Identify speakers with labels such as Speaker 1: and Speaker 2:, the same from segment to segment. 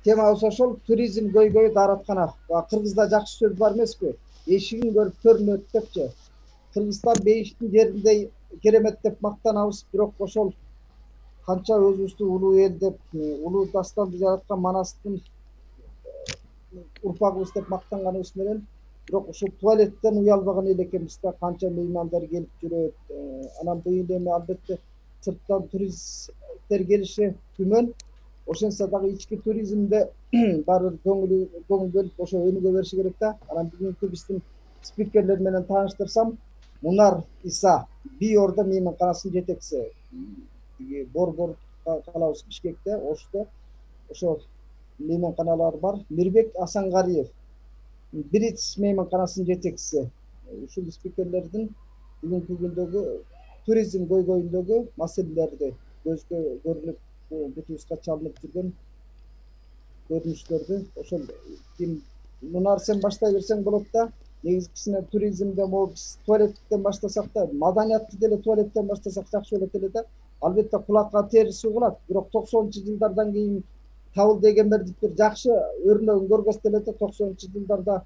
Speaker 1: темабыз ошол туризм көйгөйү даараткана. Кыргызда жакшы сөз бар эмеспи? Эшигин көрүп көрүнөт депчи. Кыргызстан бейиштин жеринде керемет деп мактанабыз, бирок ошол канча өзүбүздү улуу эл деп, улуу дастанды жараткан Манастын урпагыбыз деп мактанганыбыз менен, бирок ушул туалеттен уялбаган эл экенбиз да, канча меймандар келип жүрөт. Анан быйыл эми албетте сырттан туристтер келиши күмөн. Ошентсе дагы ички туризмде баары бир көңүл бөлүп ошо өнүгө бериши керек да. Анан бүгүнкү биздин спикерлер менен тааныштырсам, Мунар Иса Биордо мейманканасынын жетекчиси. Борбор калабыз Бишкекте, Ошто ошо мейманканалар бар. Мирбек Асангариев Бриц мейманканасынын жетекчиси. Ушул спикерлердин бүгүнкү күндөгү туризм көйгөйүндөгү маселелерди көзгө көрүнүп, бутубузга чалынып жүргөн көрүнүштөрдү ошол Мунар сен баштай берсең болот да. Негизгисине туризмде могу биз туалеттен баштасак да, маданиятты деле туалеттен баштасак жакшы болот эле да. Албетте кулакка терс угулат, бирок 90-жылдардан кийин табылды дегенберди бир жакшы өрнөгүн көргөзсө эле да. 90-жылдарда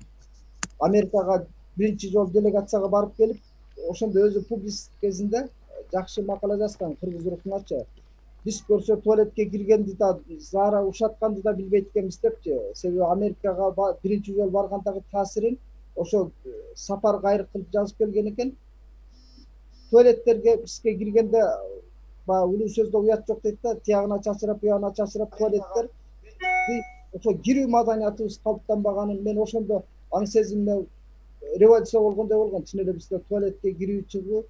Speaker 1: Америкага биринчи жолу делегацияга барып келип, ошондо өзү публицист кезинде жакшы макала жазган кыргыз рухуначы. Биз көрсө туалетке киргенди да, заара ушатканды да билбейт экенбиз депчи. Себеби Америкага биринчи жолу баргандагы таасирин ошо сапар кайрык кылып жазып келген экен. Туалеттерге бизге киргенде улуу сөздө уят жок дейт да, тиягына чачырап, буягына чачырап туалеттер. Ошо кирүү маданиятыбыз калыптанбаганын мен ошондо аң сезимде революция болгондой болгон. Чын эле бизде туалетке кирүү чыгуу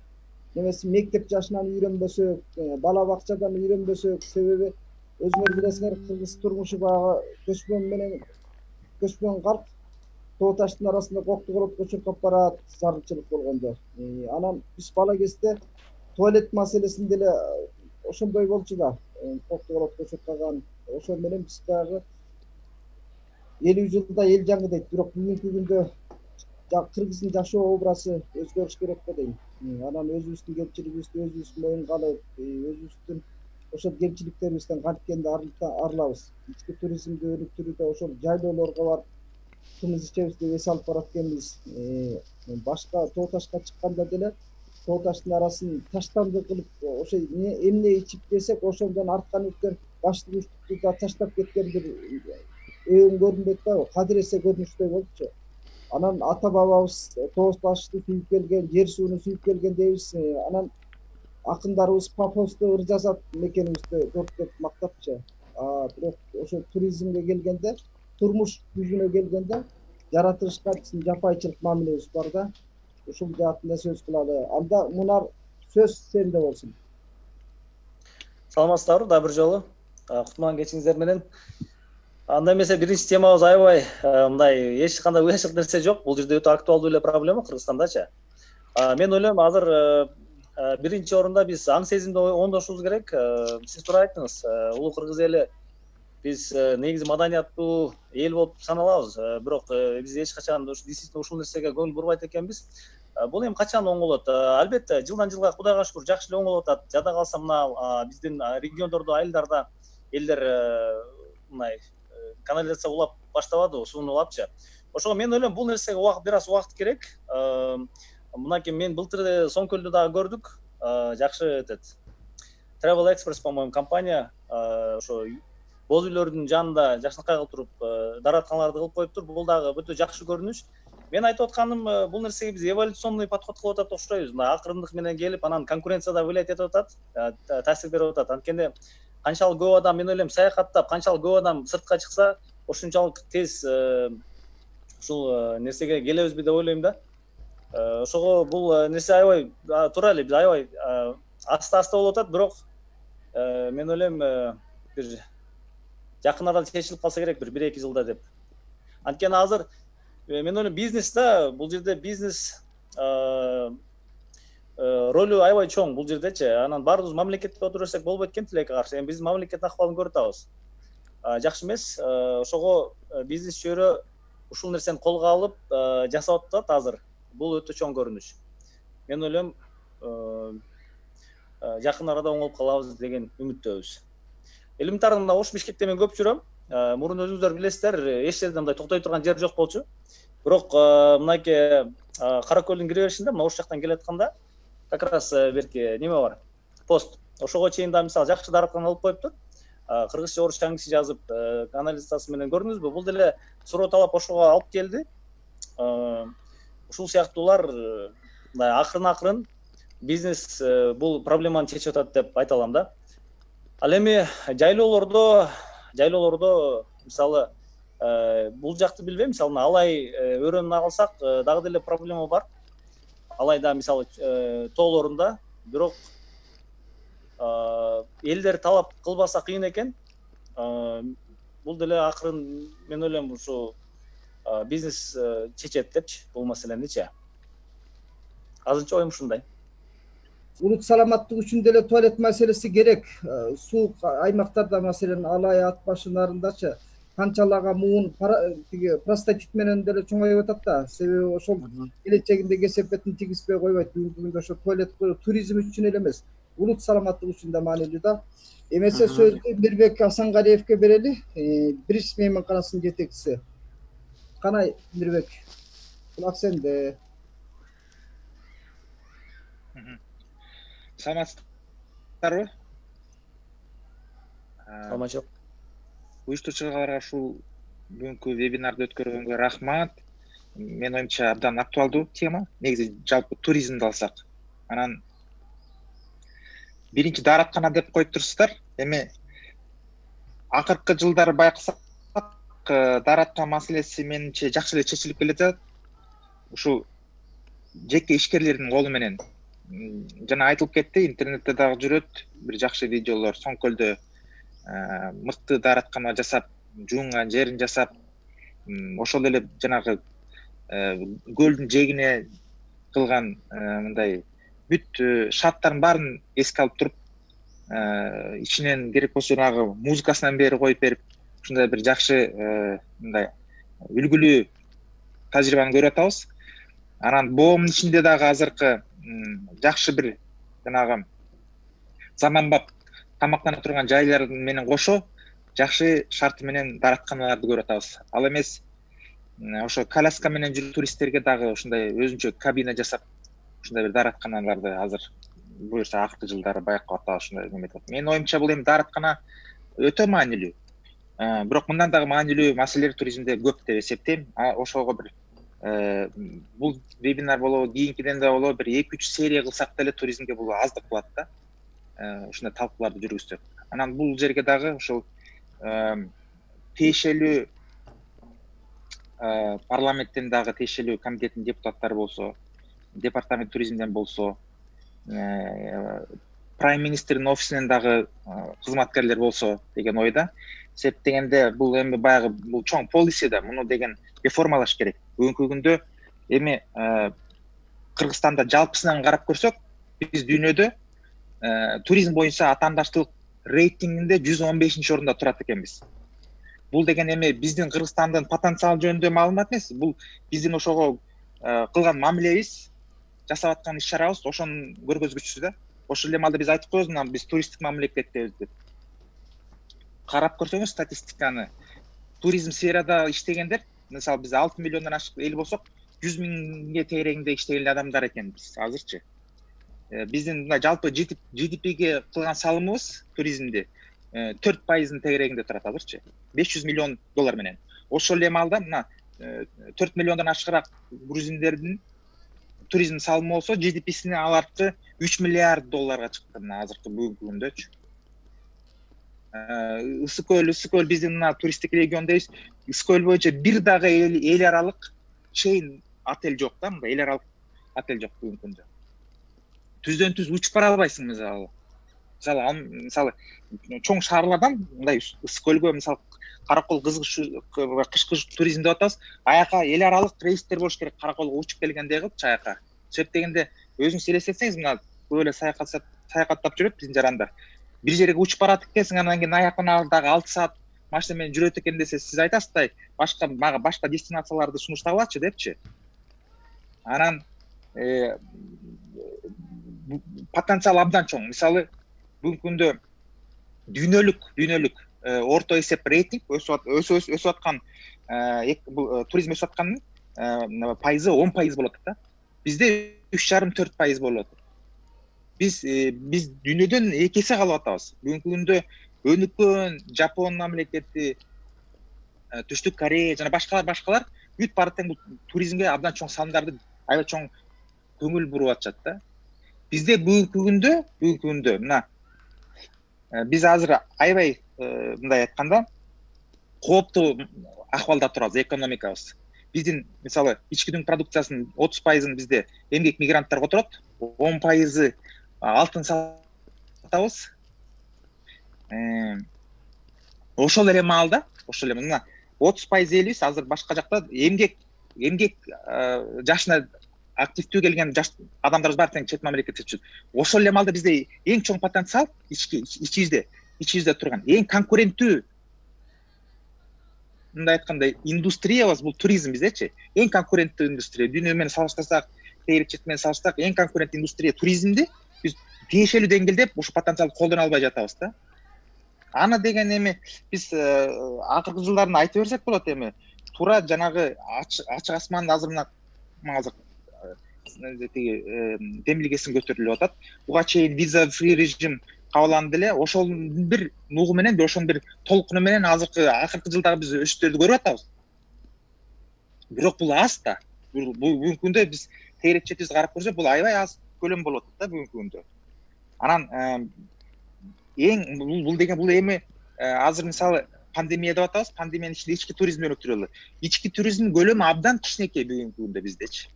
Speaker 1: немесе мектеп жашынан үйрөнбөсөк, бала бакчадан үйрөнбөсөк, себеби өзүңөр билесиңер, кыргыз турмушу баягы көчмөн калк, тоо таштын арасында коктогородго чуркап барат, зарылчылык болгондо. Анан биз бала кезде туалет маселесин деле ошондой болчу да, коктогородго чуркаган. Ошол менен биз баягы 50 жылда эл жаңы дейт, бирок бүгүнкү күндө кыргыздын жашоо образы өзгөрүш керек да дейм. Анан өзүбүздүн кемчилигибизди өзүбүз моюнга алып, өзүбүздүн ошол кемчиликтерибизден канткенде арылабыз. Ички туризмди өнүктүрүүдө ошол жайлоолорго барып кымыз ичебиз деп эс алып барат экенбиз. Башка тоо ташка чыкканда деле тоо таштын арасын таштанды кылып, ошо эмне ичип десек, ошондон арткан өткөн башты күчтүктү да таштап кеткен бир өң көрүнбөйт да, кадыресе көрүнүштөй болчу. Анан ата бабабыз тоо ташты сүйүп келген, жер сууну сүйүп келген дейбиз. Анан акындарыбыз пафосту ыр жазат мекенибизди көрүп мактапчы. Бирок ошо туризмге келгенде, турмуш жүзүнө келгенде жаратылышка биздин жапайчылык мамилебиз бар да. Ушул жаатында сөз кылалы. Анда Мунар, сөз сенде болсун.
Speaker 2: Саламатсыздарбы да бир жолу. Кутман кечиңиздер менен. Анда эмесе биринчи темабыз аябай мындай эч кандай уячылык нерсе жок. Бул жерде өтө актуалдуу эле проблема Кыргызстандачы. Мен ойлойм азыр биринчи орунда биз аң сезимди оңдошубуз керек. Сиз туура айттыңыз. Улуу кыргыз эли биз негизи маданияттуу эл болуп саналабыз. Бирок биз эч качан действительно ушул нерсеге көңүл бурбайт экенбиз. Бул эми качан оңолот? Албетте, жылдан жылга Кудайга шүгүр жакшы эле оңолуп атат. Жада калса мына биздин региондордо, айылдарда элдер мындай канализация улап баштабадыбы, сууну улапчы. Ошого мен ойлойм, бул нерсеге бир аз убакыт керек. Мынакей мен былтыр Соңкөлдү дагы көрдүк. Жакшы Travel Express, по-моему, компания ошо боз үйлөрдүн жанында жакшынакай кылып туруп дааратканаларды кылып коюптур. Бул дагы өтө жакшы көрүнүш. Мен айтып атканым, бул нерсеге биз эволюционный подход кылып атат окшойбуз. Акырындык менен келип, анан конкуренцияда влиять этип атат, таасир берип атат. Анткени канчалык көп адам, мен ойлойм, саякаттап, канчалык көп адам сыртка чыкса, ошончалык тез ушул нерсеге келебизби деп ойлойм да. Ошого бул нерсе аябай туура эле, биз аябай аста-аста болуп атат, бирок мен ойлойм бир жакын арада чечилип калса керек, бир 1-2 жылда деп. Анткени азыр мен ойлойм, бизнесте, бул жерде бизнес ролу аябай чоң бул жердечи. Анан баарыбыз мамлекетте отура берсек болбойт экен, тилекке каршы. Эми биз мамлекеттин акыбалын көрүп атабыз. Жакшы эмес. Ошого бизнес чөйрө ушул нерсени колго алып жасап атат азыр. Бул өтө чоң көрүнүш. Мен ойлойм, жакын арада оңолуп калабыз деген үмүттөбүз. Элементарно Ош Бишкекте мен көп жүрөм. мурун өзүңүздөр билесиздер, эч жерде мындай токтой турган жер жок болчу. Бирок мынакей Каракөлдүн кире беришинде, мына ошол жактан келатканда как раз берки неме бар, пост. Ошого чейин да мисалы жакшы дарыткан алып коюптур. Кыргызча, орусча, англисче жазып, канализациясы менен көрдүңүзбү? Бул деле суроо талап ошого алып келди. Ушул сыяктуулар мындай акырын бизнес бул проблеманы чечип атат деп айта алам да. Ал эми жайлоолордо мисалы бул жакты билбейм, мисалы Алай өрөөнүн алсак дагы деле проблема бар. Алайда мисалы тоолорунда, бирок элдер талап кылбаса кыйын экен. Бул деле акырын мен ойлойм ушу бизнес чечет депчи бул маселеничи. Азырынча оюм ушундай.
Speaker 1: Улут саламаттык үчүн деле туалет маселеси керек. Суук аймактарда, маселен Алай, Ат башы нарындачы канчалага муун тиги простатит менен деле чоңоюп атат да. Себеби ошол келечегинде кесепетин тийгизбей койбойт. Бүгүнкү күндө ошо туалет туризм үчүн эле эмес, улут саламаттык үчүн да маанилүү да. Эмесе сөздү Мирбек Асангалиевке берели, Бирис мейманканасынын жетекчиси. Канай Мирбек, кулак сенде.
Speaker 3: Саламатсыздарбы?
Speaker 2: Саламатчылык.
Speaker 3: Уюштуруучуларга ушул бүгүнкү вебинарды өткөргөнгө рахмат. Мен оюмча абдан актуалдуу тема. Негизи жалпы туризмди алсак, анан биринчи даараткана деп коюп турсуздар. Эми акыркы жылдары байкасак, даараткана маселеси менимче жакшы эле чечилип келатат. Ушул жеке ишкерлердин колу менен. Жана айтылып кетти, интернетте дагы жүрөт бир жакшы видеолор. Соңкөлдө мыкты даараткана жасап, жуунган жерин жасап, ошол эле жанагы көлдүн жээгине кылган мындай бүт шарттардын баарын эске алып туруп, ичинен керек болсо жанагы музыкасынан бери коюп берип, ушундай бир жакшы мындай үлгүлүү тажрыйбаны көрүп атабыз. Анан боомдун ичинде дагы азыркы жакшы бир жанагы заманбап тамактана турган жайлар менен кошо жакшы шарты менен дааратканаларды көрүп атабыз. Ал эмес ошо коляска менен жүргөн туристтерге дагы ушундай өзүнчө кабина жасап, ушундай бир дааратканаларды азыр буюрса акыркы жылдары байкап атабыз, ушундай неметип. Менин оюмча бул эми даараткана өтө маанилүү. Бирок мындан дагы маанилүү маселелер туризмде көп деп эсептейм. Ошого бир бул вебинар болобу, кийинкиден да болобу, бир 2-3 серия кылсак деле туризмге бул аздык кылат да. Ушундай талкууларды жүргүзсөк. Анан бул жерге дагы ушул тиешелүү парламенттен дагы тиешелүү комитеттин депутаттары болсо, департамент туризмден болсо, прайм министрдин офисинен дагы кызматкерлер болсо деген ойда. Себеп дегенде бул эми баягы бул чоң полиси да, муну деген реформалаш керек. Бүгүнкү күндө эми Кыргызстанда жалпысынан карап көрсөк, биз дүйнөдө туризм боюнча атаандаштылык рейтингинде 115-орунда турат экенбиз. Бул деген эми биздин Кыргызстандын потенциалы жөнүндө маалымат эмес, бул биздин ошого кылган мамилебиз, жасап аткан иш-чарабыз ошонун көргөзгүчүсү да. Ошол эле маалда биз айтып коебуз, мына биз туристтик мамлекеттебиз деп. Карап көрсөңүз статистиканы, туризм сферада иштегендер, мисалы биз 6 миллиондон ашык эл болсок, 100 миңге тегерегинде иштеген адамдар экенбиз азырчы. Биздин мына жалпы GDP-ге кылган салымыбыз туризмде 4% тегерегинде турат азырчы. 500 миллион доллар менен. Ошол эле маалда мына 4 миллиондон ашыгыраак грузиндердин туризм салымы болсо, GDP-сине аларчы 3 миллиард долларга чыкты мына азыркы бүгүнкү күндөчү. Ысык көл биздин мына туристтик региондойбуз. Ысык көл боюнча бир дагы эл аралык чейин отель жок да, мындай эл аралык отель жок бүгүнкү күндө. Түздөн түз учуп бара албайсың мисалы. Мисалы чоң шаарлардан мындай ысык көлгө мисалы Каракол кышкы туризм деп атабыз. Аяка эл аралык рейстер болуш керек, Караколго учуп келгендей кылып аяка. Себеп дегенде өзүңүз элестетсеңиз, мына böyle саякаттап жүрөт биздин жарандар. Бир жерге учуп барат экенсиң, анан кийин аяктан дагы 6 саат машина менен жүрөт экен десе, сиз айтасыздай, мага башка дестинацияларды сунуштагылачы депчи. Анан потенциал абдан чоң. Мисалы бүгүнкү күндө дүйнөлүк орто эсеп рейтинг өсүп аткан бул туризм өсүп аткандын пайызы 10% болот да. Бизде 3,5-4% болот. Биз дүйнөдөн 2 эсе калып атабыз. Бүгүнкү күндө өнүккөн Жапон мамлекети, Түштүк Корея жана башкалар бүт баратен бул туризмге абдан чоң салымдарды, аябай чоң көңүл буруп атышат да. Бизде бүгүнкү күндө мына биз азыр аябай мындай айтканда кооптуу акыбалда турабыз экономикабыз. Биздин мисалы ички дүң продукциясынын 30%-ын бизде эмгек мигранттар которот, 10% алтын сатабыз. Ошол эле маалда, мына 30% элибиз азыр башка жакта эмгек жашына активдүү келген жаш адамдарыбыз бар тең чет мамлекетте жүрүп. Ошол эле маалда бизде эң чоң потенциал ичибизде турган эң конкуренттүү мындай айтканда индустриябыз бул туризм биздечи. Эң конкуренттүү индустрия. Дүйнө менен салыштырсак, чет менен салыштырсак, эң конкуренттүү индустрия туризмди биз тиешелүү деңгээлде ушу потенциалды колдоно албай жатабыз да. Аны деген эми биз акыркы жылдарын айта берсек болот эми. Туура жанагы ачык асмандын азыр азыр демилгесин көтөрүлүп атат. Буга чейин виза фри режим кабылданды эле. Ошонун бир нугу менен, ошонун бир толкуну менен акыркы жылдагы биз өсүштөрдү көрүп атабыз. Бирок бул аз да. Бүгүнкү күндө биз тегерек четибизди карап көрсөк, бул аябай аз көлөм болуп атат да бүгүнкү күндө. Анан бул эми азыр мисалы пандемия деп атабыз. Пандемиянын ичинде ички туризмди өнүктүрөлү. Ички туризмдин көлөмү абдан кичинекей бүгүнкү күндө биздечи.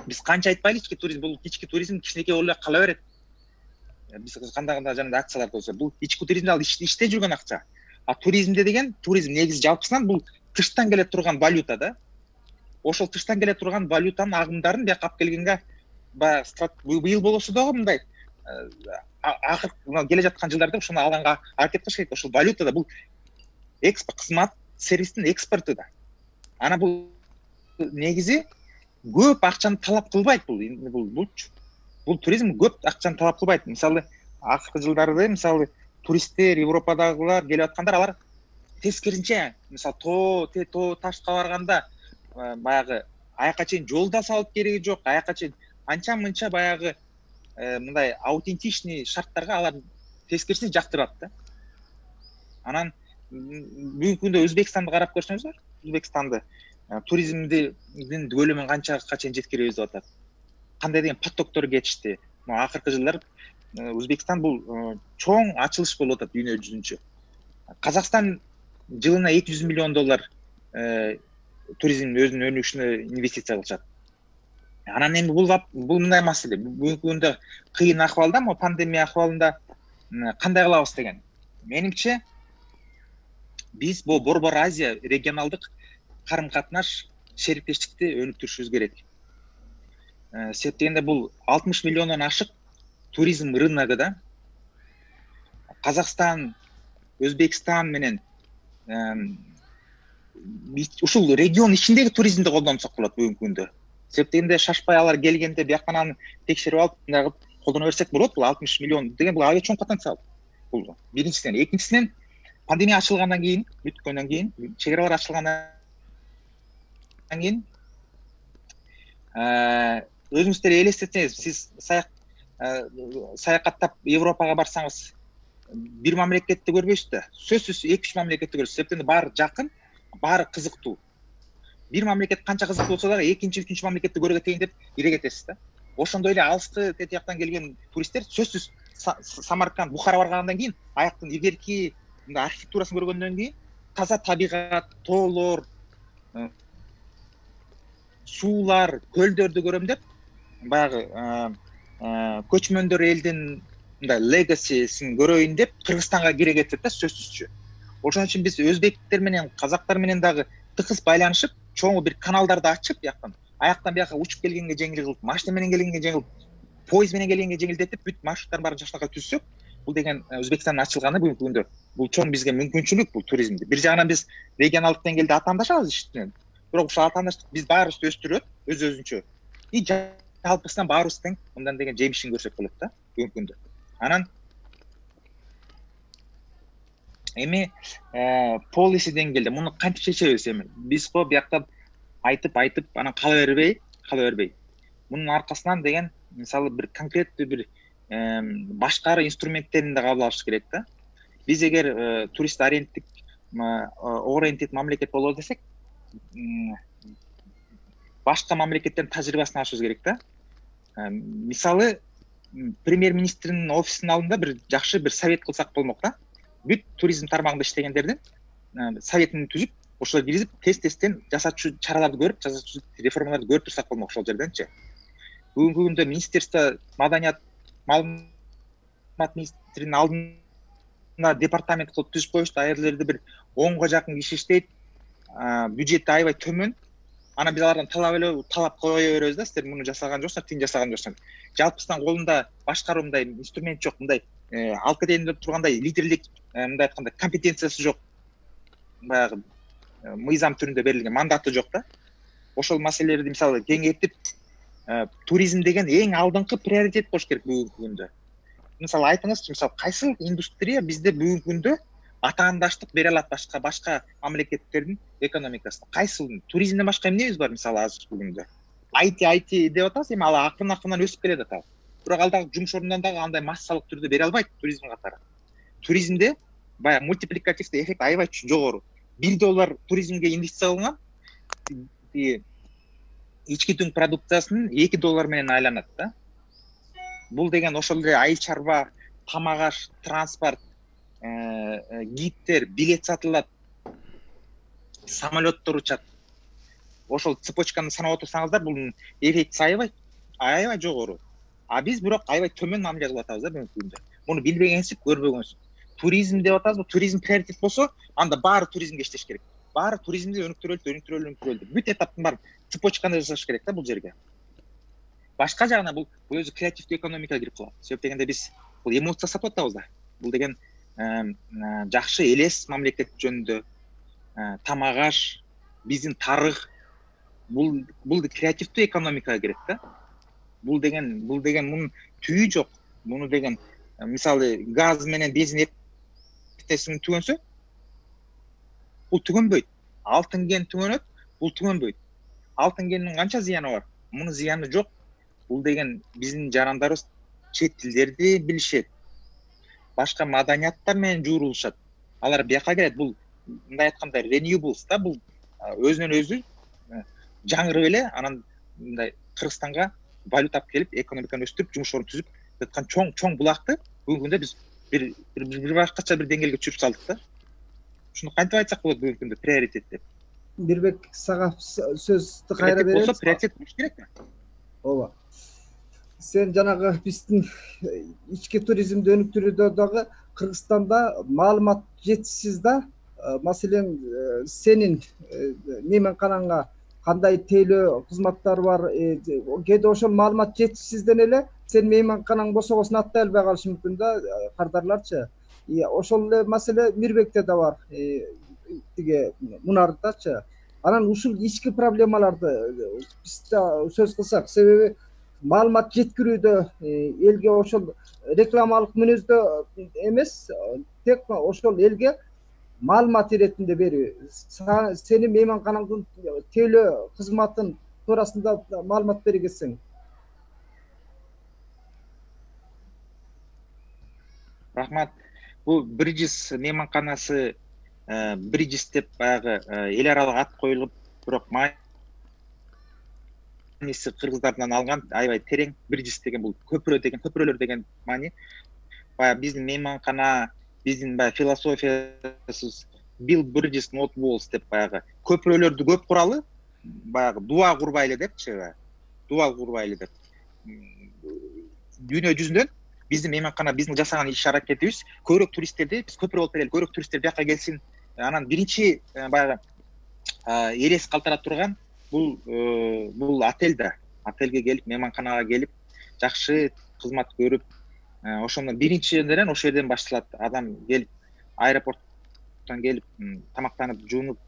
Speaker 3: Биз канча айтпайлы ички туризм кичинекей болуп эле кала берет. Биз кандай жанагы акциялар болсо, бул ички туризмде ал иште жүргөн акча. А туризм негизи жалпысынан бул тыштан келе турган валюта да. Ошол тыштан келе турган валютанын агымдарын бияка алып келгенге быйыл болосу дагы мындай келе жаткан жылдарда ошону алганга аракет кылыш керек. Ошол валюта да бул кызмат сервистин экспорту да. Ана бул негизи көп акчаны талап кылбайт бул туризм көп акчаны талап кылбайт. Мисалы акыркы жылдарда мисалы туристтер, Европадагылар келип аткандар, алар тескеринче мисалы тоо ташка барганда баягы аяка чейин жол да салып кереги жок, аяка чейин анча-мынча баягы мындай аутентичный шарттарга алар тескерисинче жактырат да. Анан бүгүнкү күндө Өзбекстанды карап көрсөңүздөр, Өзбекстанды туризмдин көлөмүн канчага чейин жеткиребиз деп атат. Кандай деген потоктор кетишти. Акыркы жылдар Өзбекстан бул чоң ачылыш болуп атат дүйнө жүзүнчө. Казакстан жылына $200 миллион туризм өзүнүн өнүгүшүнө инвестиция кылышат. Анан эми бул мындай маселе. Бүгүнкү күндө кыйын акыбалда, пандемия акыбалында кандай кылабыз деген. Менимче биз бул Борбор Азия регионалдык карым-катнаш шериктештикти өнүктүрүшүбүз керек. Себеп дегенде бул 60 миллиондон ашык туризм рыногу да. Казакстан, Өзбекстан менен ушул регион ичиндеги туризмди колдонсок болот бүгүнкү күндө. Себеп дегенде шашпай алар келгенде бияктан аны текшерип алып мындай кылып колдоно берсек болот. Бул 60 миллион деген бул аябай чоң потенциал. Бул биринчиден, экинчиден пандемия ачылгандан кийин, бүткөндөн кийин, чек-аралар ачылгандан кийин өзүңүздөр элестетсеңиз, сиз саякаттап Европага барсаңыз, бир мамлекетти көрбөйсүз да. Сөзсүз 2-3 мамлекетти көрөсүз. Себептен баары жакын, баары кызыктуу. Бир мамлекет канча кызыктуу болсо дагы экинчи, үчүнчү мамлекетти көргө тейин деп ирегетесиз да. Ошондой эле алыскы тетияктан келген туристтер сөзсүз Самарканд, Бухара баргандан кийин аяктын игерки мындай архитектурасын көргөндөн кийин таза табигат, тоолор, суулар, көлдөрдү көрөм деп баягы көчмөндөр элдин мындай легасисин көрөйүн деп Кыргызстанга кире кетет да сөзсүзчү. Ошон үчүн биз өзбектер менен, казактар менен дагы тыкыз байланышып, чоң бир каналдарды ачып, аяктан бияка учуп келгенге жеңил кылып, машина менен келгенге жеңил, поезд менен келгенге жеңилдетип, бүт маршруттарын баарын жакшыраак түзсөк, бул деген Өзбекстандын ачылганы бүгүнкү күндө бул чоң бизге мүмкүнчүлүк бул туризмди. Бир жагынан биз регионалдык деңгээлде атаандашабыз иштен. Бирок ушул атаандаштык биз баарыбызды өстүрөт өз-өзүнчө. И жалпысынан баарыбыз тең мындан деген жемишин көрсөк болот да бүгүнкү күндө. Анан эми policy деңгээлде муну кантип чечебиз эми? Биз го бияктан айтып анан кала бербей. Мунун аркасынан деген мисалы бир конкреттүү бир башкары инструменттерин да кабыл алыш керек да. Биз эгер турист ориентед мамлекет болобуз десек, башка мамлекеттердин тажрыйбасын алышыбыз керек да. Мисалы премьер-министринин офисинин алдында бир жакшы бир совет кылсак болмок да. Бүт туризм тармагында иштегендердин советин түзүп, ошол киргизип, тестен жасачу чараларды көрүп, жасачу реформаларды көрүп турсак болмок ошол жерденчи. Бүгүнкү күндө министерство маданият маалымат министринин алдында департамент кылып түзүп коюшту. Ал жерде бир 10га жакын киши иштейт. Бюджети аябай төмөн. Ана биз алардан талап кое беребиз да, силер муну жасаган жоксуңар, тигин жасаган жоксуңар. Жалпысынан колунда башкаруу мындай инструмент жок, мындай алып кетейин деп тургандай лидерлик, мындай айтканда компетенциясы жок. Баягы мыйзам түрүндө берилген мандаты жок да. Ошол маселелерди мисалы кеңейтип, туризм деген эң алдыңкы приоритет болуш керек бүгүнкү күндө. Мисалы айтыңызчы, мисалы кайсы индустрия бизде бүгүнкү күндө атаандаштык бере алат башка мамлекеттердин экономикасына? Кайсы туризмден башка эмнебиз бар мисалы азыр бүгүндө? IT деп атабыз, эми ал акырын өсүп келет атабыз. Бирок ал дагы жумуш ордунан дагы андай массалык түрдө бере албайт туризм катары. Туризмде баягы мультипликативдүү эффект аябай жогору. $1 туризмге инвестиция кылган ички түн продукциясынын $2 менен айланат да. Бул деген ошол эле айыл чарба, тамак аш, транспорт, гидтер, билет сатылат, самолеттор учат. Ошол цепочканы санап отурсаңыздар, бул эффект аябай жогору. А биз бирок аябай төмөн мамиле кылып атабыз да бүгүнкү күндө. Муну билбегенсип, көрбөгөнсүп. Туризм деп атабыз, туризм приоритет болсо, анда баары туризмге иштеш керек. Баары туризмди өнүктүрөлү. Бүт этаптын баарын цепочканы жасаш керек да бул жерге. Башка жагынан бул өзү креативдүү экономикага кирип калат. Себеп дегенде биз бул эмоция сатып атабыз да. Бул деген жакшы элес мамлекет жөнүндө, тамак аш, биздин тарых, бул креативдүү экономикага кирет да. Бул деген мунун түйү жок. Муну деген мисалы газ менен бензин эптесин түгөнсө, бул түгөнбөйт. Алтын кен түгөнөт, бул түгөнбөйт. Алтын кенин канча зыяны бар? Мунун зыяны жок. Бул деген биздин жарандарыбыз чет тилдерди билишет. Башка маданияттар менен жуурулушат. Алар бияка келет. Бул мындай айтканда renewables да, бул өзүнөн өзү жаңырып эле анан мындай Кыргызстанга валюта алып келип, экономиканы өстүрүп, жумуш ордун түзүп жаткан чоң булакты бүгүнкү күндө биз бир башкача бир деңгээлге түшүрүп салдык да. Ушуну кантип айтсак болот бүгүнкү күндө приоритет деп?
Speaker 1: Бирбек, сага сөздү кайра беребиз.
Speaker 3: Болсо приоритет болуш керек да.
Speaker 1: Ооба. Сен жанагы биздин ички туризмди өнүктүрүүдө дагы Кыргызстанда маалымат жетишсиз да. Маселен, сенин мейманканаңа кандай тейлөө кызматтар бар, кээде ошол маалымат жетишсизден эле сен мейманканаң босогосун аттай албай калышы мүмкүн да, кардарларчы. Ошол эле маселе Мирбекте да бар, тиги Мунардачы. Анан ушул ички проблемаларды биз сөз кылсак, себеби маалымат жеткирүүдө элге ошол рекламалык мүнөздө эмес, тек ошол элге маалымат иретинде берүү. Сенин мейманканаңдын тейлөө кызматын туурасында маалымат бергенсиң.
Speaker 3: Рахмат. Бул Bridges мейманканасы, Bridges деп баягы эл аралык ат коюлуп, бирок мааниси кыргыздардан алган, аябай терең. Bridges деген бул көпүрөлөр деген маани. Баягы биздин мейманкана, биздин баягы философиясыз build bridges not walls деп баягы көпүрөлөрдү көп куралы, баягы дуа курбайлы депчи, дуа курбайлы деп. Дүйнө жүзүндөн биздин мейманкана, биздин жасаган иш аракетибиз көбүрөөк туристтерди, биз көпүрө болуп берели, көбүрөөк туристтер бияка келсин. Анан биринчи баягы элес калтырап турган бул отель да. Отельге келип, мейманканага келип, жакшы кызмат көрүп, ошондон биринчиден ошол жерден башталат. Адам келип, аэропорттон келип, тамактанып, жуунуп,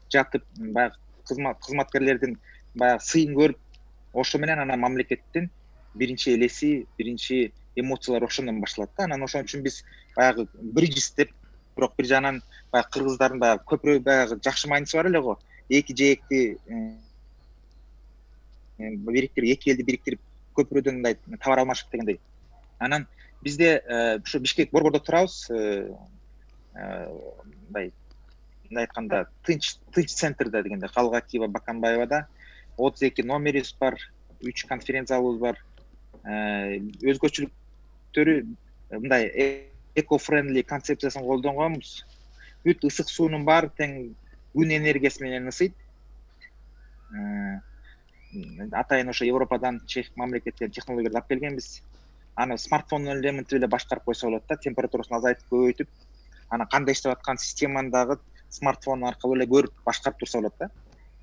Speaker 3: жатып, баягы кызматкерлердин баягы сыйын көрүп, ошо менен анан мамлекеттин биринчи элеси, биринчи эмоциялар ошондон башталат да. Анан ошон үчүн биз баягы Bridges деп бирок бир жагынан баягы кыргыздардын баягы көпүрө баягы жакшы майнысы бар эле го. Эки жээкти бириктирип, эки элди бириктирип көпүрөдөн мындай товар алмашып дегендей. Анан бизде ушу Бишкек борбордо турабыз. Мындай айтканда тынч центрде дегенде Калгакиева, Баканбаевада 32 номерибиз бар, 3 конференция залыбыз бар. Өзгөчөлүктөрү мындай эко-френдли концепциясын колдонгонбуз. Бүт ысык суунун баары тең күн энергиясы менен ысыйт. Атайын ошо Европадан, чех мамлекеттерден технологияларды алып келгенбиз. Аны смартфондун элементи эле башкарып койсо болот да, температурасын азайтып көбөйтүп, аны кандай иштеп аткан системаны дагы смартфон аркылуу эле көрүп башкарып турса болот да.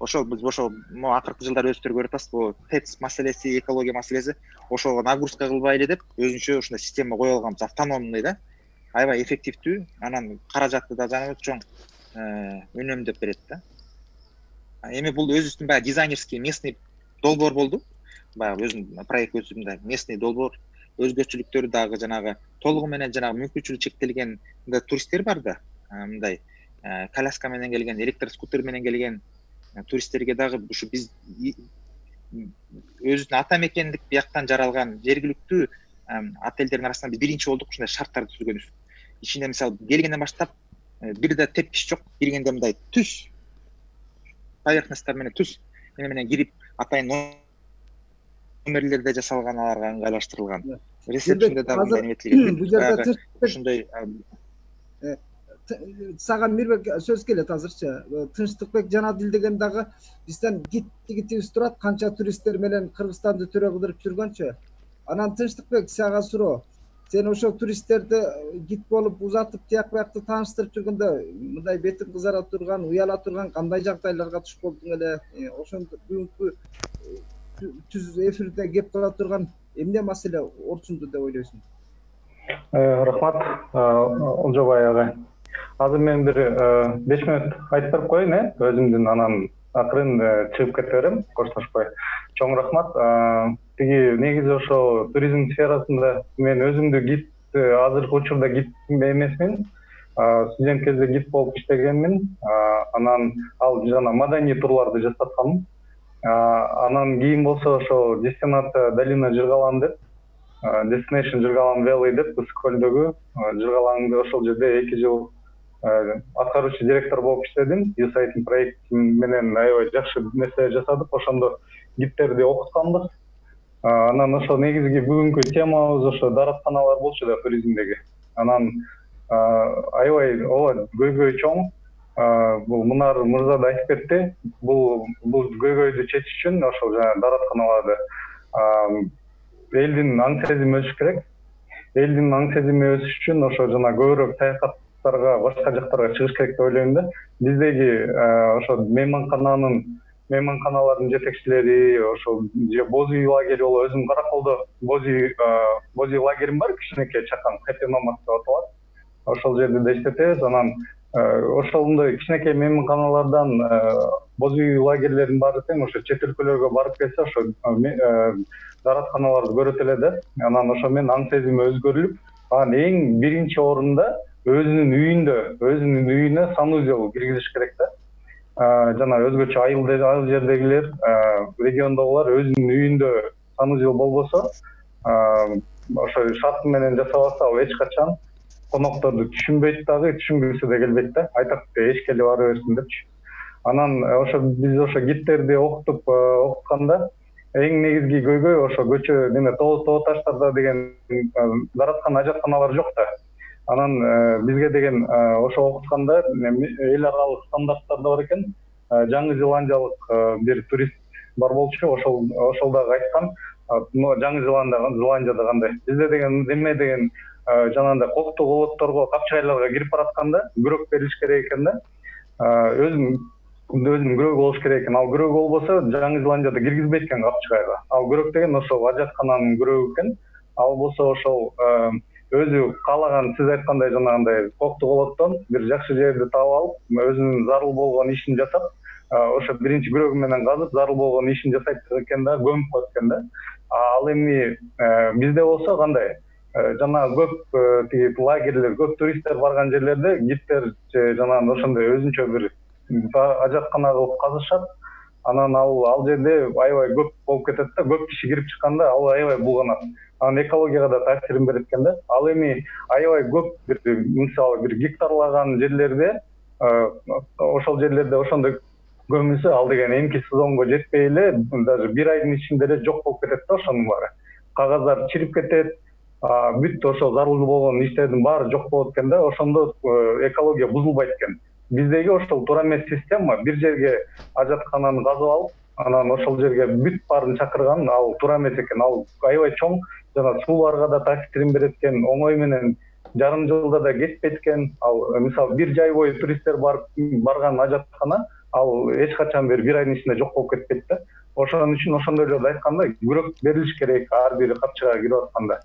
Speaker 3: Ошол биз акыркы жылдары өзүбүз көрүп атабыз, бул ТЭЦ маселеси, экология маселеси ошого нагрузка кылбайлы деп өзүнчө ушундай система кое алганбыз, автономный да. Аябай эффективдүү, анан каражатты да жаңы чоң үнөмдөп берет да. Эми бул өзүбүздүн баягы дизайнерский местный долбоор болду. Баягы өзүнүн проект өзүндө местный долбоор, өзгөчөлүктөрү дагы жанагы толугу менен жанагы мүмкүнчүлүгү чектелген туристтер бар да. Мындай коляска менен келген, электроскутер менен келген туристтерге дагы ушу биз өзүнүн ата мекендик бияктан жаралган жергиликтүү отельдердин арасынан биз биринчи болдук ушундай шарттарды түзгөнбүз. Ичинде мисалы келгенден баштап бир да тепкич жок, киргенде мындай түз поверхностьтар менен түз менен кирип атайын номерлерде жасалган, аларга ыңгайлаштырылган. Ресепшнде дагы эметилген.
Speaker 1: Бул жерде
Speaker 3: ушундай
Speaker 1: саган Мирбек сөз келет азырчы. Тынчтыкбек Жанадил деген дагы бизден гидибиз турат, канча туристтер менен Кыргызстанды төрө кылдырып жүргөнчө. Анан Тынчтыкбек сага суроо. Сен ошо туристтерди гид болуп узатып тияк буякты тааныштырып жүргөндө мындай бетиң кызара турган, уяла турган кандай жагдайларга туш болдуң эле? Ошондо бүгүнкү түз эфирде кеп кала турган эмне маселе орчунду деп ойлойсуң?
Speaker 4: Рахмат, Олжобай агай. Азыр мен бир 5 мүнөт айтып берип коеюн, өзүмдүн анан акырын чыгып кете берем, коштошпой. Чоң рахмат. Тиги негизи ошо туризм сферасында мен өзүмдү гид, азыркы учурда гид эмесмин. Студент кезде гид болуп иштегенмин. Анан ал жана маданий турларды жасатканмын. Анан кийин болсо ошо дестинация долина Жыргалан деп, Destination Жыргалан Valley деп, Ысык-Көлдөгү Жыргаланды ошол жерде 2 жыл аткаруучу директор болуп иштедим. USAID проект менен аябай жакшы нерсе жасадык. Ошондо гидтерди окутканбыз. Анан ошо негизги бүгүнкү темабыз ошо даратканалар болчу да туризмдеги. Анан аябай ооба көйгөй чоң. Бул Мунар мырза да айтып кетти. Бул көйгөйдү чечиш үчүн ошол жана даратканаларды элдин аң сезими өсүш керек. Элдин аң сезими өсүш үчүн ошо жана көбүрөөк саякаттарга, башка жактарга чыгыш керек деп ойлойм да. Биздеги ошо мейманканалардын жетекчилери, ошол же боз үй лагери болуп, өзүм Караколдо боз үй лагерим бар, кичинекей чакан, Happy Nomad деп аталат. Ошол жерде да иштетебиз. Анан ошондой кичинекей мейманканалардан боз үй лагерлердин баары тең ошо чет өлкөлөргө барып келсе, ошо даратканаларды көрөт эле да. Анан ошо менен аң сезими өзгөрүлүп, анан эң биринчи орунда өзүнүн үйүнө санузел киргизиш керек да. Жана өзгөчө айыл жердегилер, региондогулар өзүнүн үйүндө санузел болбосо, ошо шарт менен жасабаса, ал эч качан конокторду түшүнбөйт дагы, түшүнгүсү да келбейт да. Айтат эчкели бара берсин депчи. Анан ошо биз ошо гидтерди окутканда эң негизги көйгөй ошо көчө тоо таштарда деген дараткан ажатканалар жок да. Анан бизге деген ошо окутканда эл аралык стандарттарда бар экен. Жаңы Зеландиялык бир турист бар болчу, ошол дагы айткан, Жаңы Зеландияда кандай. Бизде деген неме деген жанагындай коктуу колотторго, капчыгайларга кирип баратканда күрөк берилиш керек экен да. Өзүм күрөк болуш керек экен. Ал күрөк болбосо Жаңы Зеландияда киргизбейт экен капчыгайга. Ал күрөк деген ошол ажаткананын күрөгү экен. Ал болсо ошол өзү каалаган, сиз айткандай жанагындай коктуу колоттон бир жакшы жерди таап алып, өзүнүн зарыл болгон ишин жасап, ошо биринчи күрөгү менен казып, зарыл болгон ишин жасайт экен да, көмүп коет экен да. Ал эми бизде болсо кандай? жана көп тиги лагерлер, көп туристтер барган жерлерде гидтер жанагы ошондой өзүнчө бир ажаткана кылып казышат. Анан ал жерде аябай көп болуп кетет да, көп киши кирип чыкканда ал аябай булганат. Анан экологияга да таасирин берет экен да. Ал эми аябай көп бир мисалы бир гектарлаган жерлерде ошол жерлерде ошондой көмүлсө ал деген эмки сезонго жетпей эле даже бир айдын ичинде эле жок болуп кетет да ошонун баары. Кагаздар чирип кетет, бүт ошо зарыл болгон иштердин баары жок болот экен да. Ошондо экология бузулбайт экен. Биздеги ошол туура эмес система бир жерге ажаткананы казып алып, анан ошол жерге бүт баарын чакырган ал туура эмес экен. Ал аябай чоң жана сууларга да таасирин берет экен, оңой менен жарым жылда да кетпейт экен. Ал мисалы бир жай бою туристтер барган ажаткана ал эч качан бир айдын ичинде жок болуп кетпейт да. Ошон үчүн ошондойлорду айтканда күрөк берилиш керек ар бир капчыга кирип атканда.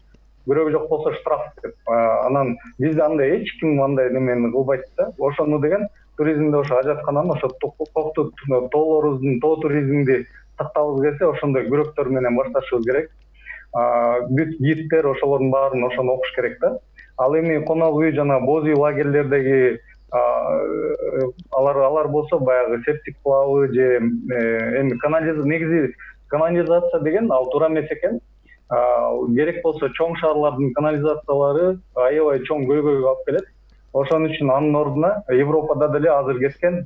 Speaker 4: Күрөгү жок болсо штраф деп. Анан бизде андай эч ким андай немени кылбайт да. Ошону деген туризмде ошо ажаткананы ошо токту тоолорубуздун тоо туризмди сактабыз келсе ошондой күрөктөр менен башташыбыз керек. Бүт гидтер ошолордун баарын ошону окуш керек да. Ал эми конок үй жана боз үй лагерлердеги алар болсо баягы септик плавы же эми негизи канализация деген ал туура эмес экен. Керек болсо чоң шаарлардын канализациялары аябай чоң көйгөйгө алып келет. Ошон үчүн анын ордуна Европада деле азыр кеткен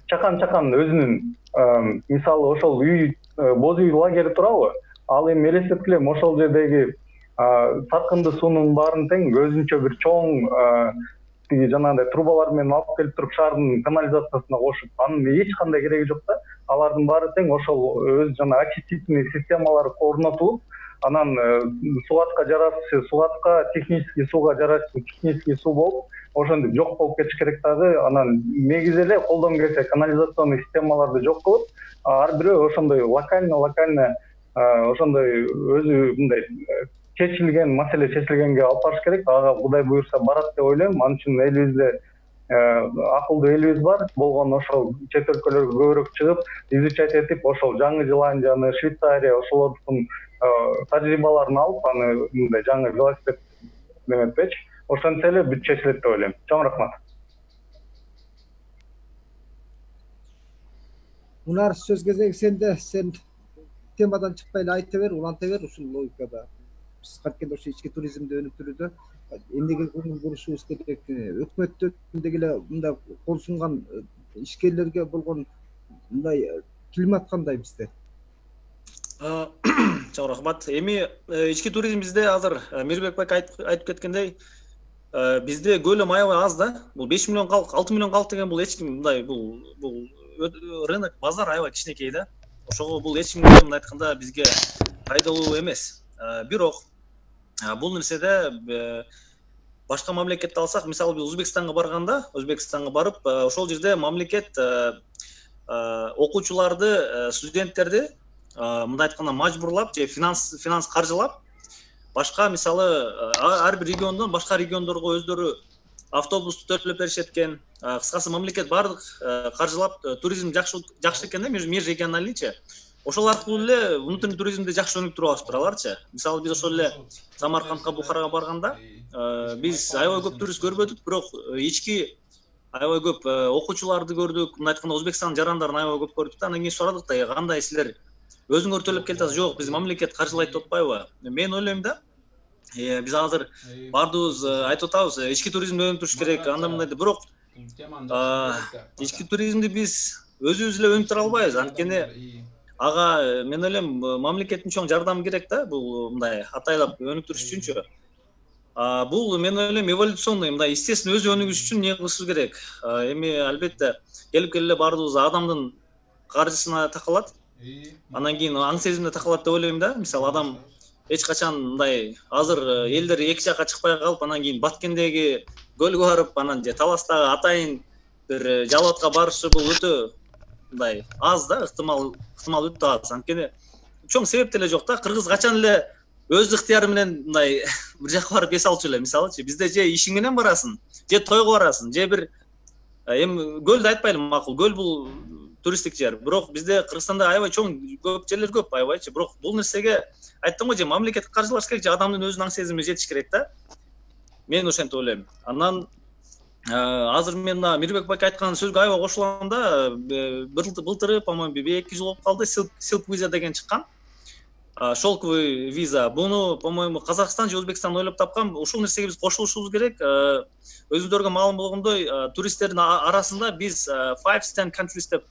Speaker 4: чакан өзүнүн мисалы ошол үй боз үй лагери турабы? Ал эми элестеткиле ошол жердеги саркынды суунун баарын тең өзүнчө бир чоң тиги жанагындай трубалар менен алып келип туруп шаардын канализациясына кошуп, анын эч кандай кереги жок да. Алардын баары тең ошол өз жана очистительный системалары орнотулуп, анан сугатка жарашчы сугатка, технический сууга жарашчы технический суу болуп, ошондой жок болуп кетиш керек дагы. Анан негизи эле колдон келсе канализационный системаларды жок кылып, ар бирөө ошондой локально ошондой өзү мындай маселе чечилгенге алып барыш керек. Ага Кудай буйрса барат деп ойлойм. Ал үчүн элибизде акылдуу элибиз бар. Болгон ошол чет өлкөлөргө көбүрөөк чыгып, изучать этип, ошол Жаңы Зеландияны, Швейцария ошолордун тажрыйбаларын алып, аны мындай жаңы велосипед неметпечи, ошентсе эле бүт чечилет деп ойлойм. Чоң рахмат.
Speaker 1: Унар сөз кезеги сенде. Сен темадан чыкпай эле айта бер, уланта бер ушул логикада. Биз кайткенде ошо ички туризмди өнүктүрүүдө эмнеге көңүл бурушубуз керек? Өкмөттөгү эле мындай кол сунган ишкерлерге болгон мындай климат кандай бизде?
Speaker 2: Чоң рахмат. Эми ички туризм бизде азыр Мирбек байка айтып кеткендей, бизде көлөм аябай аз да. Бул 5 миллион калк, 6 миллион калк деген бул эч ким мындай бул рынок, базар аябай кичинекей да. Ошого бул эч кимге мындай айтканда бизге пайдалуу эмес. Бирок бул нерседе башка мамлекетти алсак, мисалы биз Өзбекстанга барганда, Өзбекстанга барып, ошол жерде мамлекет окуучуларды, студенттерди мындай айтканда мажбурлап же финанс каржылап, башка мисалы ар бир региондон башка региондорго өздөрү автобусту төлөп беришет экен. Кыскасы мамлекет бардык каржылап, туризм жакшы экен да, межрегиональныйчы. Ошол аркылуу эле внутренний туризмди жакшы өнүктүрүп алыштыр аларчы. Мисалы биз ошол эле Самаркандка, Бухарага барганда, биз аябай көп турист көрбөдүк, бирок ички аябай көп окуучуларды көрдүк. Мындай айтканда Өзбекстандын жарандарын аябай көп көрдүк да. Андан кийин сурадык да, кандай силер өзүңөр төлөп келатасыз? Жок, биз мамлекет каржылайт деп атпайбы? Мен ойлойм да, биз азыр бардыбыз айтып атабыз, ички туризмди өнүктүрүш керек, анда мындай деп. Бирок ички туризмди биз өзүбүз эле өнүктүрө албайбыз. Анткени ага мен ойлойм мамлекеттин чоң жардамы керек да, бул мындай атайлап өнүктүрүш үчүнчү. Бул мен ойлойм эволюционный, мындай естественно өзү өнүгүш үчүн эмне кылышыбыз керек? Эми албетте келип келе бардыбыз адамдын каржысына такалат. Андан кийин аң сезимине такалат деп ойлойм да. Мисалы адам эч качан мындай азыр элдер эки жакка чыкпай калып, анан кийин Баткендеги көлгө барып, анан же Таластагы атайын бир жалоотка барышы бул өтө мындай аз да, ыктымал өтө аз. Анткени чоң себеп деле жок да. Кыргыз качан эле өз ыктыяры менен мындай бир жакка барып эс алчу эле. Мисалычы бизде же ишиң менен барасың, же тойго барасың, же бир эми көлдү айтпайлы макул. Көл бул туристтик жер. Бирок бизде Кыргызстанда аябай чоң көп жерлер көп аябайчы. Бирок бул нерсеге айттым го, же мамлекет каржылаш керек, же адамдын өзүнүн аң сезими жетиш керек да. Мен ошентип ойлойм. Андан азыр мен мына Мирбек байке айткан сөзгө аябай кошулам да. Былтыры, по-моему, 1-2 жыл болуп калды, Silk Visa деген чыккан. Шелковый виза. Буну, по-моему, Казакстан же Өзбекстан ойлоп тапкан. Ушул нерсеге биз кошулушубуз керек. Өзүңөргө маалым болгондой, туристтердин арасында биз 5-10 countries деп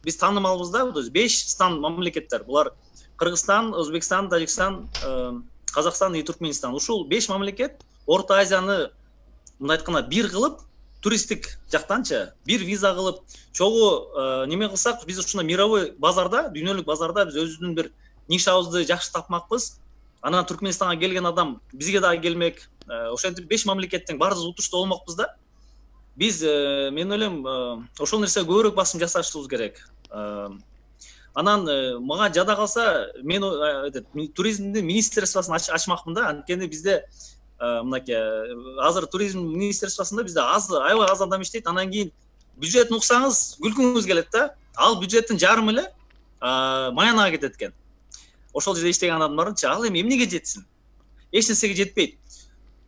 Speaker 2: биз таанымалбыз да. 5 стан мамлекеттер. Булар Кыргызстан, Өзбекстан, Тажикстан, Казакстан и Туркменистан. Ушул 5 мамлекет Орто Азияны мындай айтканда бир кылып, туристтик жактанчы бир виза кылып, чогуу неме кылсак, биз ушундай мировой базарда, дүйнөлүк базарда биз өзүбүздүн бир нишабызды жакшы тапмакпыз. Анан Туркменистанга келген адам бизге дагы келмек. Ошентип 5 мамлекеттин баардыгы утуштуу болмокпуз да. Биз, мен ойлойм, ошол нерсеге көбүрөөк басым жасашыбыз керек. Анан мага жада калса, мен туризмдин министерствосын ачмакмын да. Анткени бизде мынакей азыр туризм министерствосунда бизде аябай аз адам иштейт. Анан кийин бюджетин уксаңыз күлкүңүз келет да. Ал бюджеттин жарымы эле маянага кетет экен. Ошол жерде иштеген адамдардынчы ал эми эмнеге жетсин? Эч нерсеге жетпейт.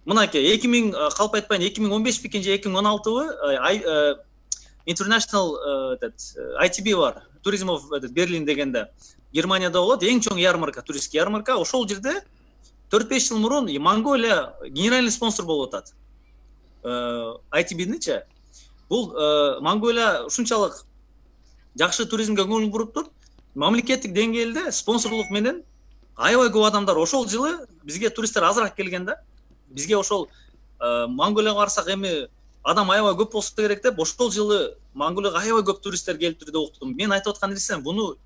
Speaker 2: Мынакей 2000 калп айтпайын, 2015 бекен же 2016 International ITB бар. Tourism of Berlin дегенде Германияда болот, эң чоң ярмарка, туристтик ярмарка. Ошол жерде 4-5 жыл мурун Монголия генеральный спонсор болуп атат. ITB-ничи. Бул Монголия ушунчалык жакшы туризмге көңүл буруптур. Мамлекеттик деңгээлде спонсорлук менен аябай көп адамдар ошол жылы бизге туристтер азыраак келген да. Бизге ошол Монголияга барсак эми адам аябай көп болсо керек деп, ошол жылы Монголияга аябай көп туристтер келиптир деп уктум. Мен айтып аткан нерсем, буну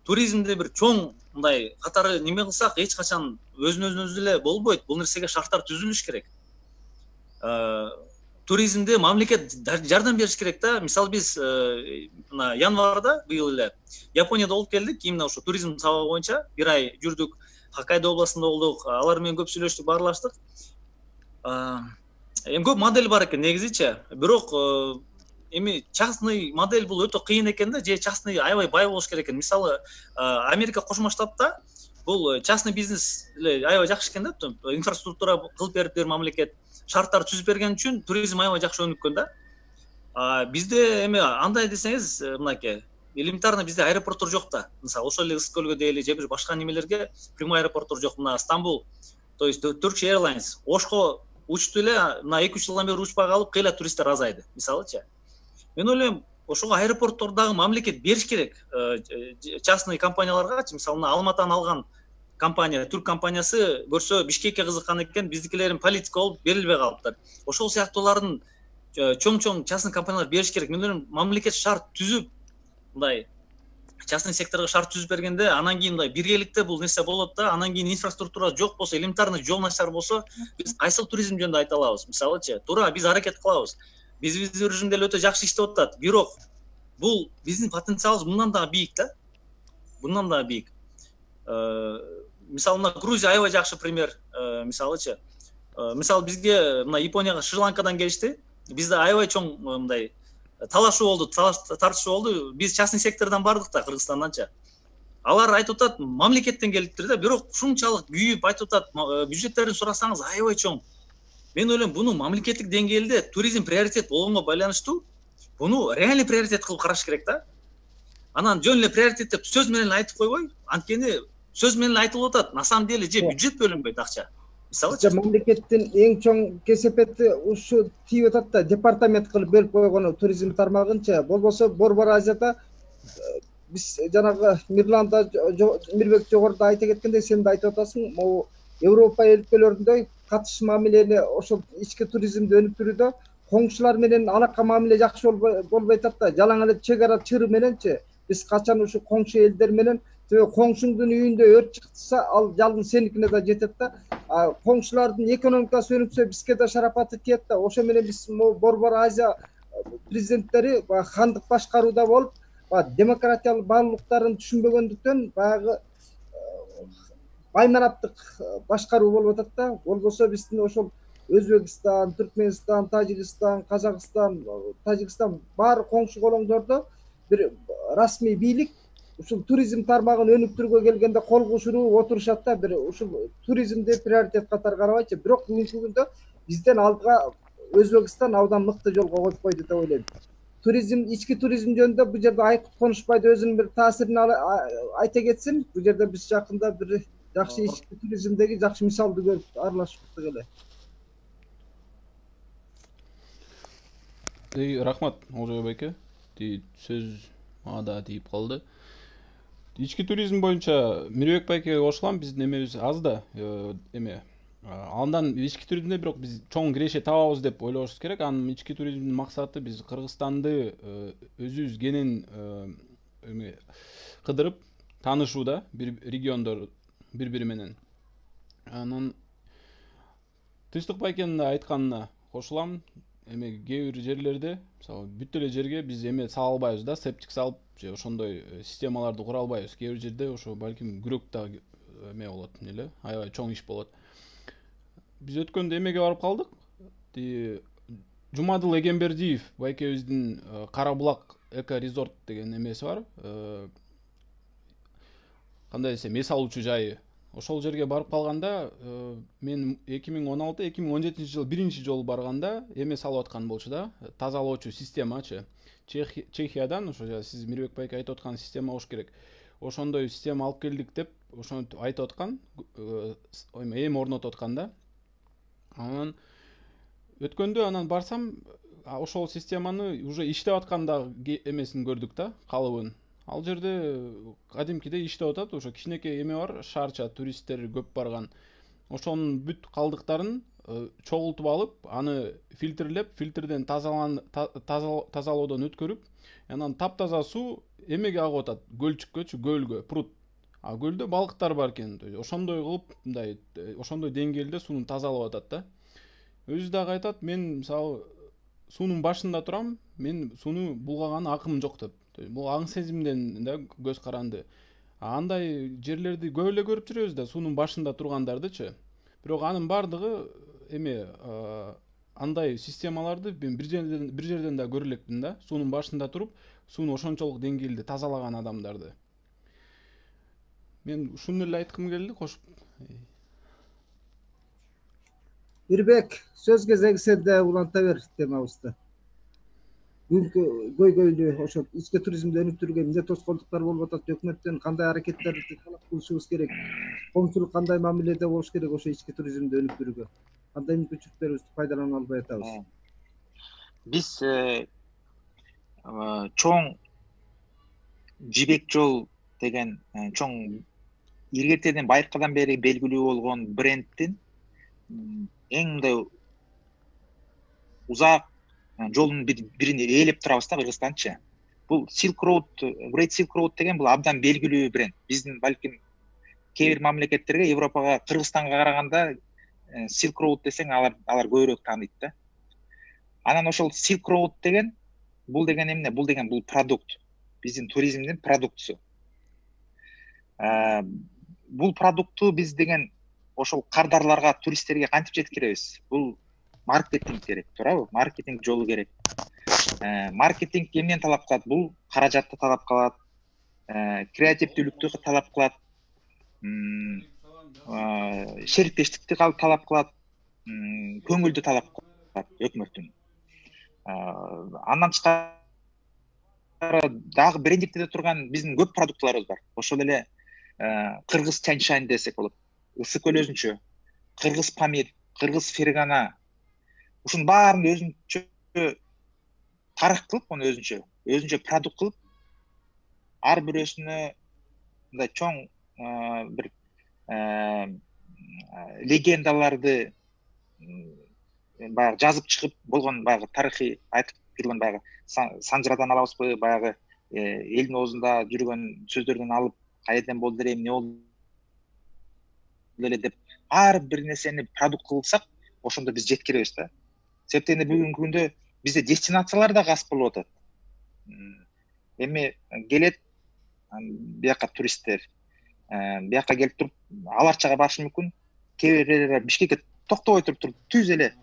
Speaker 2: туризмде бир чоң мындай катары неме кылсак, эч качан өзүнөзү эле болбойт. Бул нерсеге шарттар түзүлүш керек. Туризмде мамлекет жардам бериш керек да. Мисалы биз мына январда быйыл эле Японияда болуп келдик. Именно ошо туризм сабагы боюнча бир ай жүрдүк. Хоккайдо областында болдук. Алар менен көп сүйлөштүк, баарлаштык. Эми көп модель бар экен негизичи. Бирок эми частный модель бул өтө кыйын экен да, же частный аябай бай болуш керек экен. Мисалы Америка Кошмо Штатта бул частный бизнес эле аябай жакшы экен да. Инфраструктура кылып берип мамлекет шарттар түзүп берген үчүн туризм аябай жакшы өнүккөн да. Бизде эми андай десеңиз, мынакей элементарно бизде аэропорттор жок да. Мисалы ошол эле Ысык көлгө дейли, же бир башка немелерге прямой аэропорттор жок. Мына Стамбул, то есть Turkish Airlines Ошко учту эле, мына 2-3 жылдан бери учпай калып, кыйла туристтер азайды. Мисалычы. Мен ойлойм, ошого аэропорттордогу мамлекет бериш керек частный компанияларга. Мисалы, Алматаны алган компания, түрк компаниясы көрсө Бишкекке кызыккан экен, биздикилерин политика болуп берилбей калыптыр. Ошол сыяктуулардын чоң частный компаниялар бериш керек. Мен ойлойм, мамлекет шарт түзүп, мындай частный секторго шарт түзүп бергенде, анан кийин мындай биргеликте бул нерсе болот да. Анан кийин инфраструктура жок болсо, элементарный жол начар болсо, биз кайсыл туризм жөнүндө айта алабыз? Мисалычы, туура биз аракет кылабыз. Биз туризмде өтө жакшы иштеп атат. Бирок бул биздин потенциалыбыз мындан дагы бийик да. Мындан дагы бийик. Мисалы, мына Грузия аябай жакшы пример. Мисалычы, мисалы бизге мына Японияга Шри-Ланкадан келишти. Бизде аябай чоң мындай талашуу болду, тартышуу болду. Биз частный сектордон бардык да, Кыргызстанданчы. Алар айтып атат, мамлекеттен келиптир да, бирок ушунчалык күйүп айтып атат, бюджеттерин сурасаңыз аябай чоң. Мен ойлойм, буну мамлекеттик деңгээлде туризм приоритет болгонго байланыштуу, буну реальный приоритет кылып караш керек да. Анан жөн эле приоритет деп сөз менен айтып койбой, анткени сөз менен айтылып атат, на самом деле же бюджет бөлүнбөйт акча. Мисалычы,
Speaker 1: мамлекеттин эң чоң кесепети ушу тийип атат да, департамент кылып бөлүп койгону туризм тармагынча. Болбосо Борбор Азияда биз жанагы Мирбек жогоруда айта кеткендей, сен да айтып атасың, могу Европа өлкөлөрүндөй катыш мамилени ошол ички туризмди өнүктүрүүдө коңшулар менен алака мамиле жакшы болбой атат да. Жалаң эле чек ара чыр мененчи биз качан ушу коңшу элдер менен коңшуңдун үйүндө өрт чыкса, ал жалгыз сеникине да жетет да. Коңшулардын экономикасы өнүксө бизге да шарапаты тиет да. Ошо менен биз Борбор Азия президенттери хандык башкарууда болуп, демократиялык баалуулуктарын түшүнбөгөндүктөн баягы баймараптык башкаруу болуп атат да. Болбосо биздин ошол Өзбекстан, Түркменистан, Тажикстан, Казакстан, Тажикстан баары коңшу колоңдордо бир расмий бийлик ушул туризм тармагын өнүктүрүүгө келгенде кол кушуруп отурушат да, бир ушул туризмди приоритет катары карабайчы. Бирок бүгүнкү күндө бизден алдыга Өзбекстан абдан мыкты жолго коюп койду деп ойлойм. Туризм, ички туризм жөнүндө бул жерде Айкут Конушбайды өзүнүн бир таасирин айта кетсин. Бул жерде биз жакында бир жакшы ички туризмдеги жакшы мисалды көрүп аралашып эле.
Speaker 5: Рахмат Олжой байке. Сөз мага да тийип калды. Ички туризм боюнча Мирбек байкеге кошулам. Биздин эмебиз аз да эме андан ички туризмде бирок биз чоң киреше табабыз деп ойлошубуз керек. Анын ички туризмдин максаты биз Кыргызстанды өзүбүз кенен эме кыдырып таанышууда, бир региондор бири менен. Анан Тынчтык байкенин да айтканына кошулам. Эме кээ бир жерлерде, мисалы бүт эле жерге биз эме сала албайбыз да, септик салып же ошондой системаларды кура албайбыз. Кээ бир жерде ошо балким күрөк да эме болот, эле аябай чоң иш болот. Биз өткөндө эмеге барып калдык. Жумадыл Эгембердиев байкебиздин Кара Булак эко резорт деген эмеси бар. Кандай десем, эс алуучу жайы. Ошол жерге барып калганда, мен 2016-2017 жыл биринчи жолу барганда эме салып аткан болчу да, тазалоочу системачы. Чехиядан, ошо сиз Мирбек байке айтып аткан система болуш керек. Ошондой система алып келдик деп, ошону айтып аткан, эми орнотуп аткан да. Анан өткөндө анан барсам, ошол системаны уже иштеп атканда эмесин көрдүк да, калыбын. Ал жерде кадимкидей иштеп атат, ошо кичинекей эме бар, шаарча туристтер көп барган. Ошонун бүт калдыктарын чогултуп алып, аны фильтрлеп, фильтрден тазалоодон өткөрүп, анан таптаза суу эмеге агып атат, көлчүккөчү, көлгө, пруд. А көлдө балыктар бар экен. Ошондой кылып, мындай ошондой деңгээлде сууну тазалап атат да. Өзү дагы айтат, мен мисалы суунун башында турам, мен сууну булгаган акым жок деп. Бул аң сезимден да көз каранды. Андай жерлерди көп эле көрүп жүрөбүз да, суунун башында тургандардычы. Бирок анын бардыгы эме андай системаларды мен бир жерден да көрө элекмин да, суунун башында туруп, сууну ошончолук деңгээлде тазалаган адамдарды. Мен ушуну эле айткым келди, кошуп.
Speaker 1: Мирбек, сөз кезеги сенде, уланта бер темабызды. Бүгүнкү көйгөйлүү ошо ички туризмди өнүктүрүүгө эмне тоскоолдуктар болуп атат, өкмөттөн кандай аракеттерди талап кылышыбыз керек, коомчулук кандай мамиледе болуш керек ошо ички туризмди өнүктүрүүгө, кандай мүмкүнчүлүктөрүбүздү пайдалана албай атабыз?
Speaker 3: Биз чоң Жибек жол деген чоң илгертеден байыркыдан бери белгилүү болгон брендтин эң мындай узак жолдун бирин ээлеп турабыз да Кыргызстанчы. Бул Silk Road, Great Silk Road деген бул абдан белгилүү бренд. Биздин балким кээ бир мамлекеттерге, Европага, Кыргызстанга караганда Silk Road десең алар көбүрөөк тааныйт да. Анан ошол Silk Road деген бул деген эмне? Бул деген бул продукт. Биздин туризмдин продуктусу. Бул продуктту биз деген ошол кардарларга, туристтерге кантип жеткиребиз? Бул маркетинг керек, туурабы? Маркетинг жолу керек. Маркетинг эмнени талап кылат? Бул каражатты талап кылат, креативдүүлүктү талап кылат, шериктештикти талап кылат, көңүлдү талап кылат өкмөттүн. Андан тышкары дагы брендингде турган биздин көп продуктларыбыз бар. Ошол эле Кыргыз чаншайн десек болот. Ысык көл өзүнчө, Кыргыз памир, Кыргыз фергана. Ушунун баарын өзүнчө тарых кылып, аны өзүнчө продукт кылып, ар бирөөсүнө мындай чоң бир легендаларды баягы жазып чыгып болгон, баягы тарыхый айтып жүргөн, баягы Санжырадан алабызбы, баягы элдин оозунда жүргөн сөздөрдөн алып, кайерден болду эле, эмне болду эле деп ар бир нерсени продукт кылсак, ошондо биз жеткиребиз да. Себептен бүгүнкү күндө бизде дестинациялар да аз болуп атат. Эми келет бияка туристтер, бияка келип туруп Аларчага барышы мүмкүн. Кээ бирлери Бишкекке токтобой туруп түз эле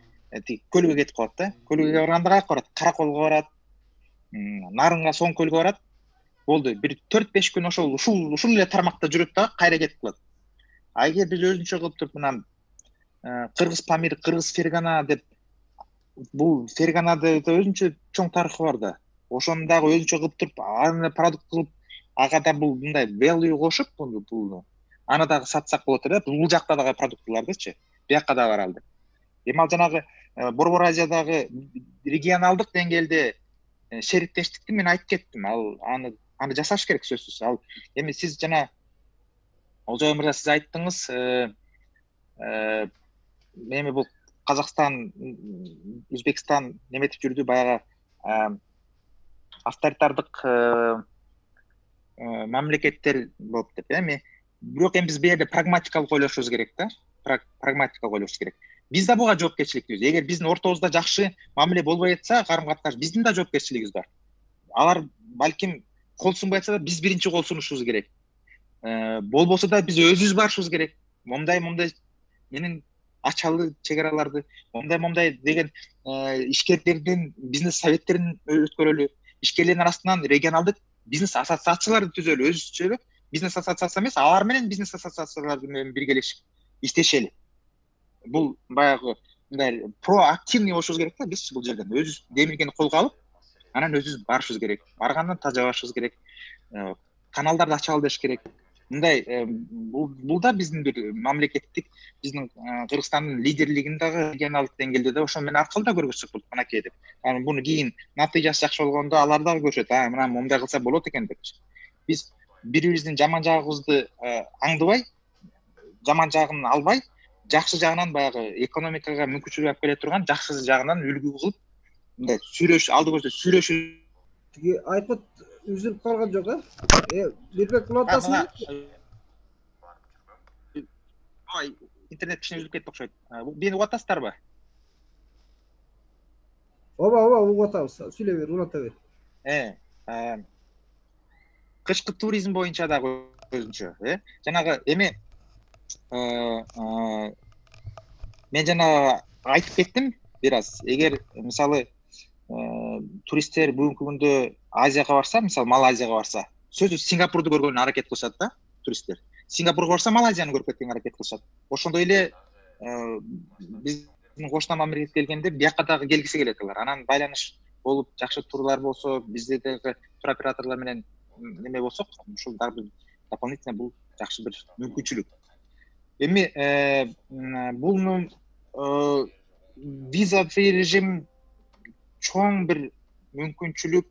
Speaker 3: көлгө кетип калат да. Көлгө барганда каяка барат? Караколго барат, Нарынга, Соң көлгө барат. болду. Бир 4-5 күн ушул эле тармакта жүрөт да кайра кетип калат. А эгер биз өзүнчө кылып туруп мына Кыргыз Памир, Кыргыз Фергана деп бул Ферганада өзүнчө чоң тарыхы бар да. Ошону дагы өзүнчө кылып туруп, аны продукт кылып, ага да бул мындай value кошуп, бул аны дагы сатсак болот эле. Бул жакта дагы продуктлардычы, бияка да бар алды. Эми ал жанагы Борбор Азиядагы регионалдык деңгээлде шериктештикти мен айтып кеттим. Ал аны жасаш керек сөзсүз. Ал эми сиз жана Олжой мырза сиз айттыңыз, эми бул Казакстан, Өзбекстан неметип жүрдү баягы авторитардык мамлекеттер болуп деп. Эми бирок биз бу жерде прагматикалык ойлошубуз керек да. Прагматикалык ойлошубуз керек. Биз да буга жоопкерчиликпиз. Эгер биздин ортобузда жакшы мамиле болбой атса, карым-катнаш биздин да жоопкерчилигибиз бар. Алар балким кол сунбай атса да биз биринчи кол сунушубуз керек. Болбосо да биз өзүбүз барышыбыз керек. Момдай менин ачалы чек араларды, момдай деген ишкерлердин бизнес советтерин өткөрөлү. Ишкерлердин арасынан регионалдык бизнес ассоциацияларды түзөлү, өзүчө бизнес ассоциация эмес, алар менен бизнес ассоциациялары менен биргелешип иштешели. Бул баягы мындай проактивный болушубуз керек да, биз бул жерден өзүбүз демилгени колго алып, анан өзүбүз барышыбыз керек. Баргандан тажабашыбыз керек. Каналдарды ача ал деш керек. Мындай бул да биздин бир мамлекеттик, биздин Кыргызстандын лидерлигин дагы регионалдык деңгээлде да ошол менен аркылуу да көргөзсөк болот анакей деп. Анан буну кийин натыйжасы жакшы болгондо алар дагы көрүшөт. Мына момундай кылса болот экен депчи. Биз бири-бирибиздин жаман жагыбызды аңдыбай, жаман жагын албай, жакшы жагынан баягы экономикага мүмкүнчүлүк алып келе турган жакшы жагынан үлгү кылып, мындай алды көздө сүйлөшүү.
Speaker 1: Айпыт үзүлүп калган жок, Мирбек улап атасың?
Speaker 3: Ой, интернет кичине үзүлүп кетти окшойт. Мени угуп атасыздарбы?
Speaker 1: Ооба, угуп атабыз. Сүйлөй бер, улата бер.
Speaker 3: Кышкы туризм боюнча дагы өзүнчө, жанагы эми мен жана айтып кеттим бир аз. Эгер мисалы туристтер бүгүнкү күндө Азияга барса, мисалы Малайзияга барса, сөзсүз Сингапурду көргөнгө аракет кылышат да туристтер. Сингапурга барса, Малайзияны көрүп кеткенге аракет кылышат. Ошондой эле биздин кошуна мамлекетке келгенде бияка дагы келгиси келет алар. Анан байланыш болуп, жакшы турлар болсо, бизде дагы туроператорлор менен неме болсок, ушул дагы дополнительно бул жакшы бир мүмкүнчүлүк. Эми бул виза фри режим чоң бир мүмкүнчүлүк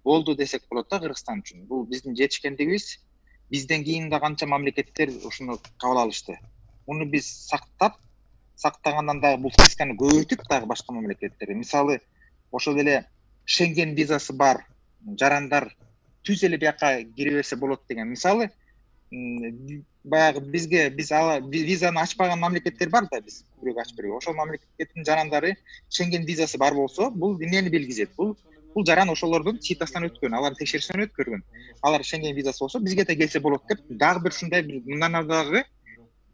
Speaker 3: болду десек болот да Кыргызстан үчүн. Бул биздин жетишкендигибиз. Бизден кийин да канча мамлекеттер ушуну кабыл алышты. Муну биз сактагандан дагы бул списканы көбөйтүп дагы башка мамлекеттер. Мисалы, ошол эле Шенген визасы бар жарандар түз эле бияка кире берсе болот деген. Мисалы, баягы биз визаны ачпаган мамлекеттер бар да, биз бирөө ачып берген. Ошол мамлекеттин жарандары Шенген визасы бар болсо, бул эмнени белгилейт? Бул жаран ошолордун читасынан өткөн, алардын текшерүүсүнөн өткөргөн. Алар Шенген визасы болсо, бизге да келсе болот деп, дагы бир ушундай бир мындан дагы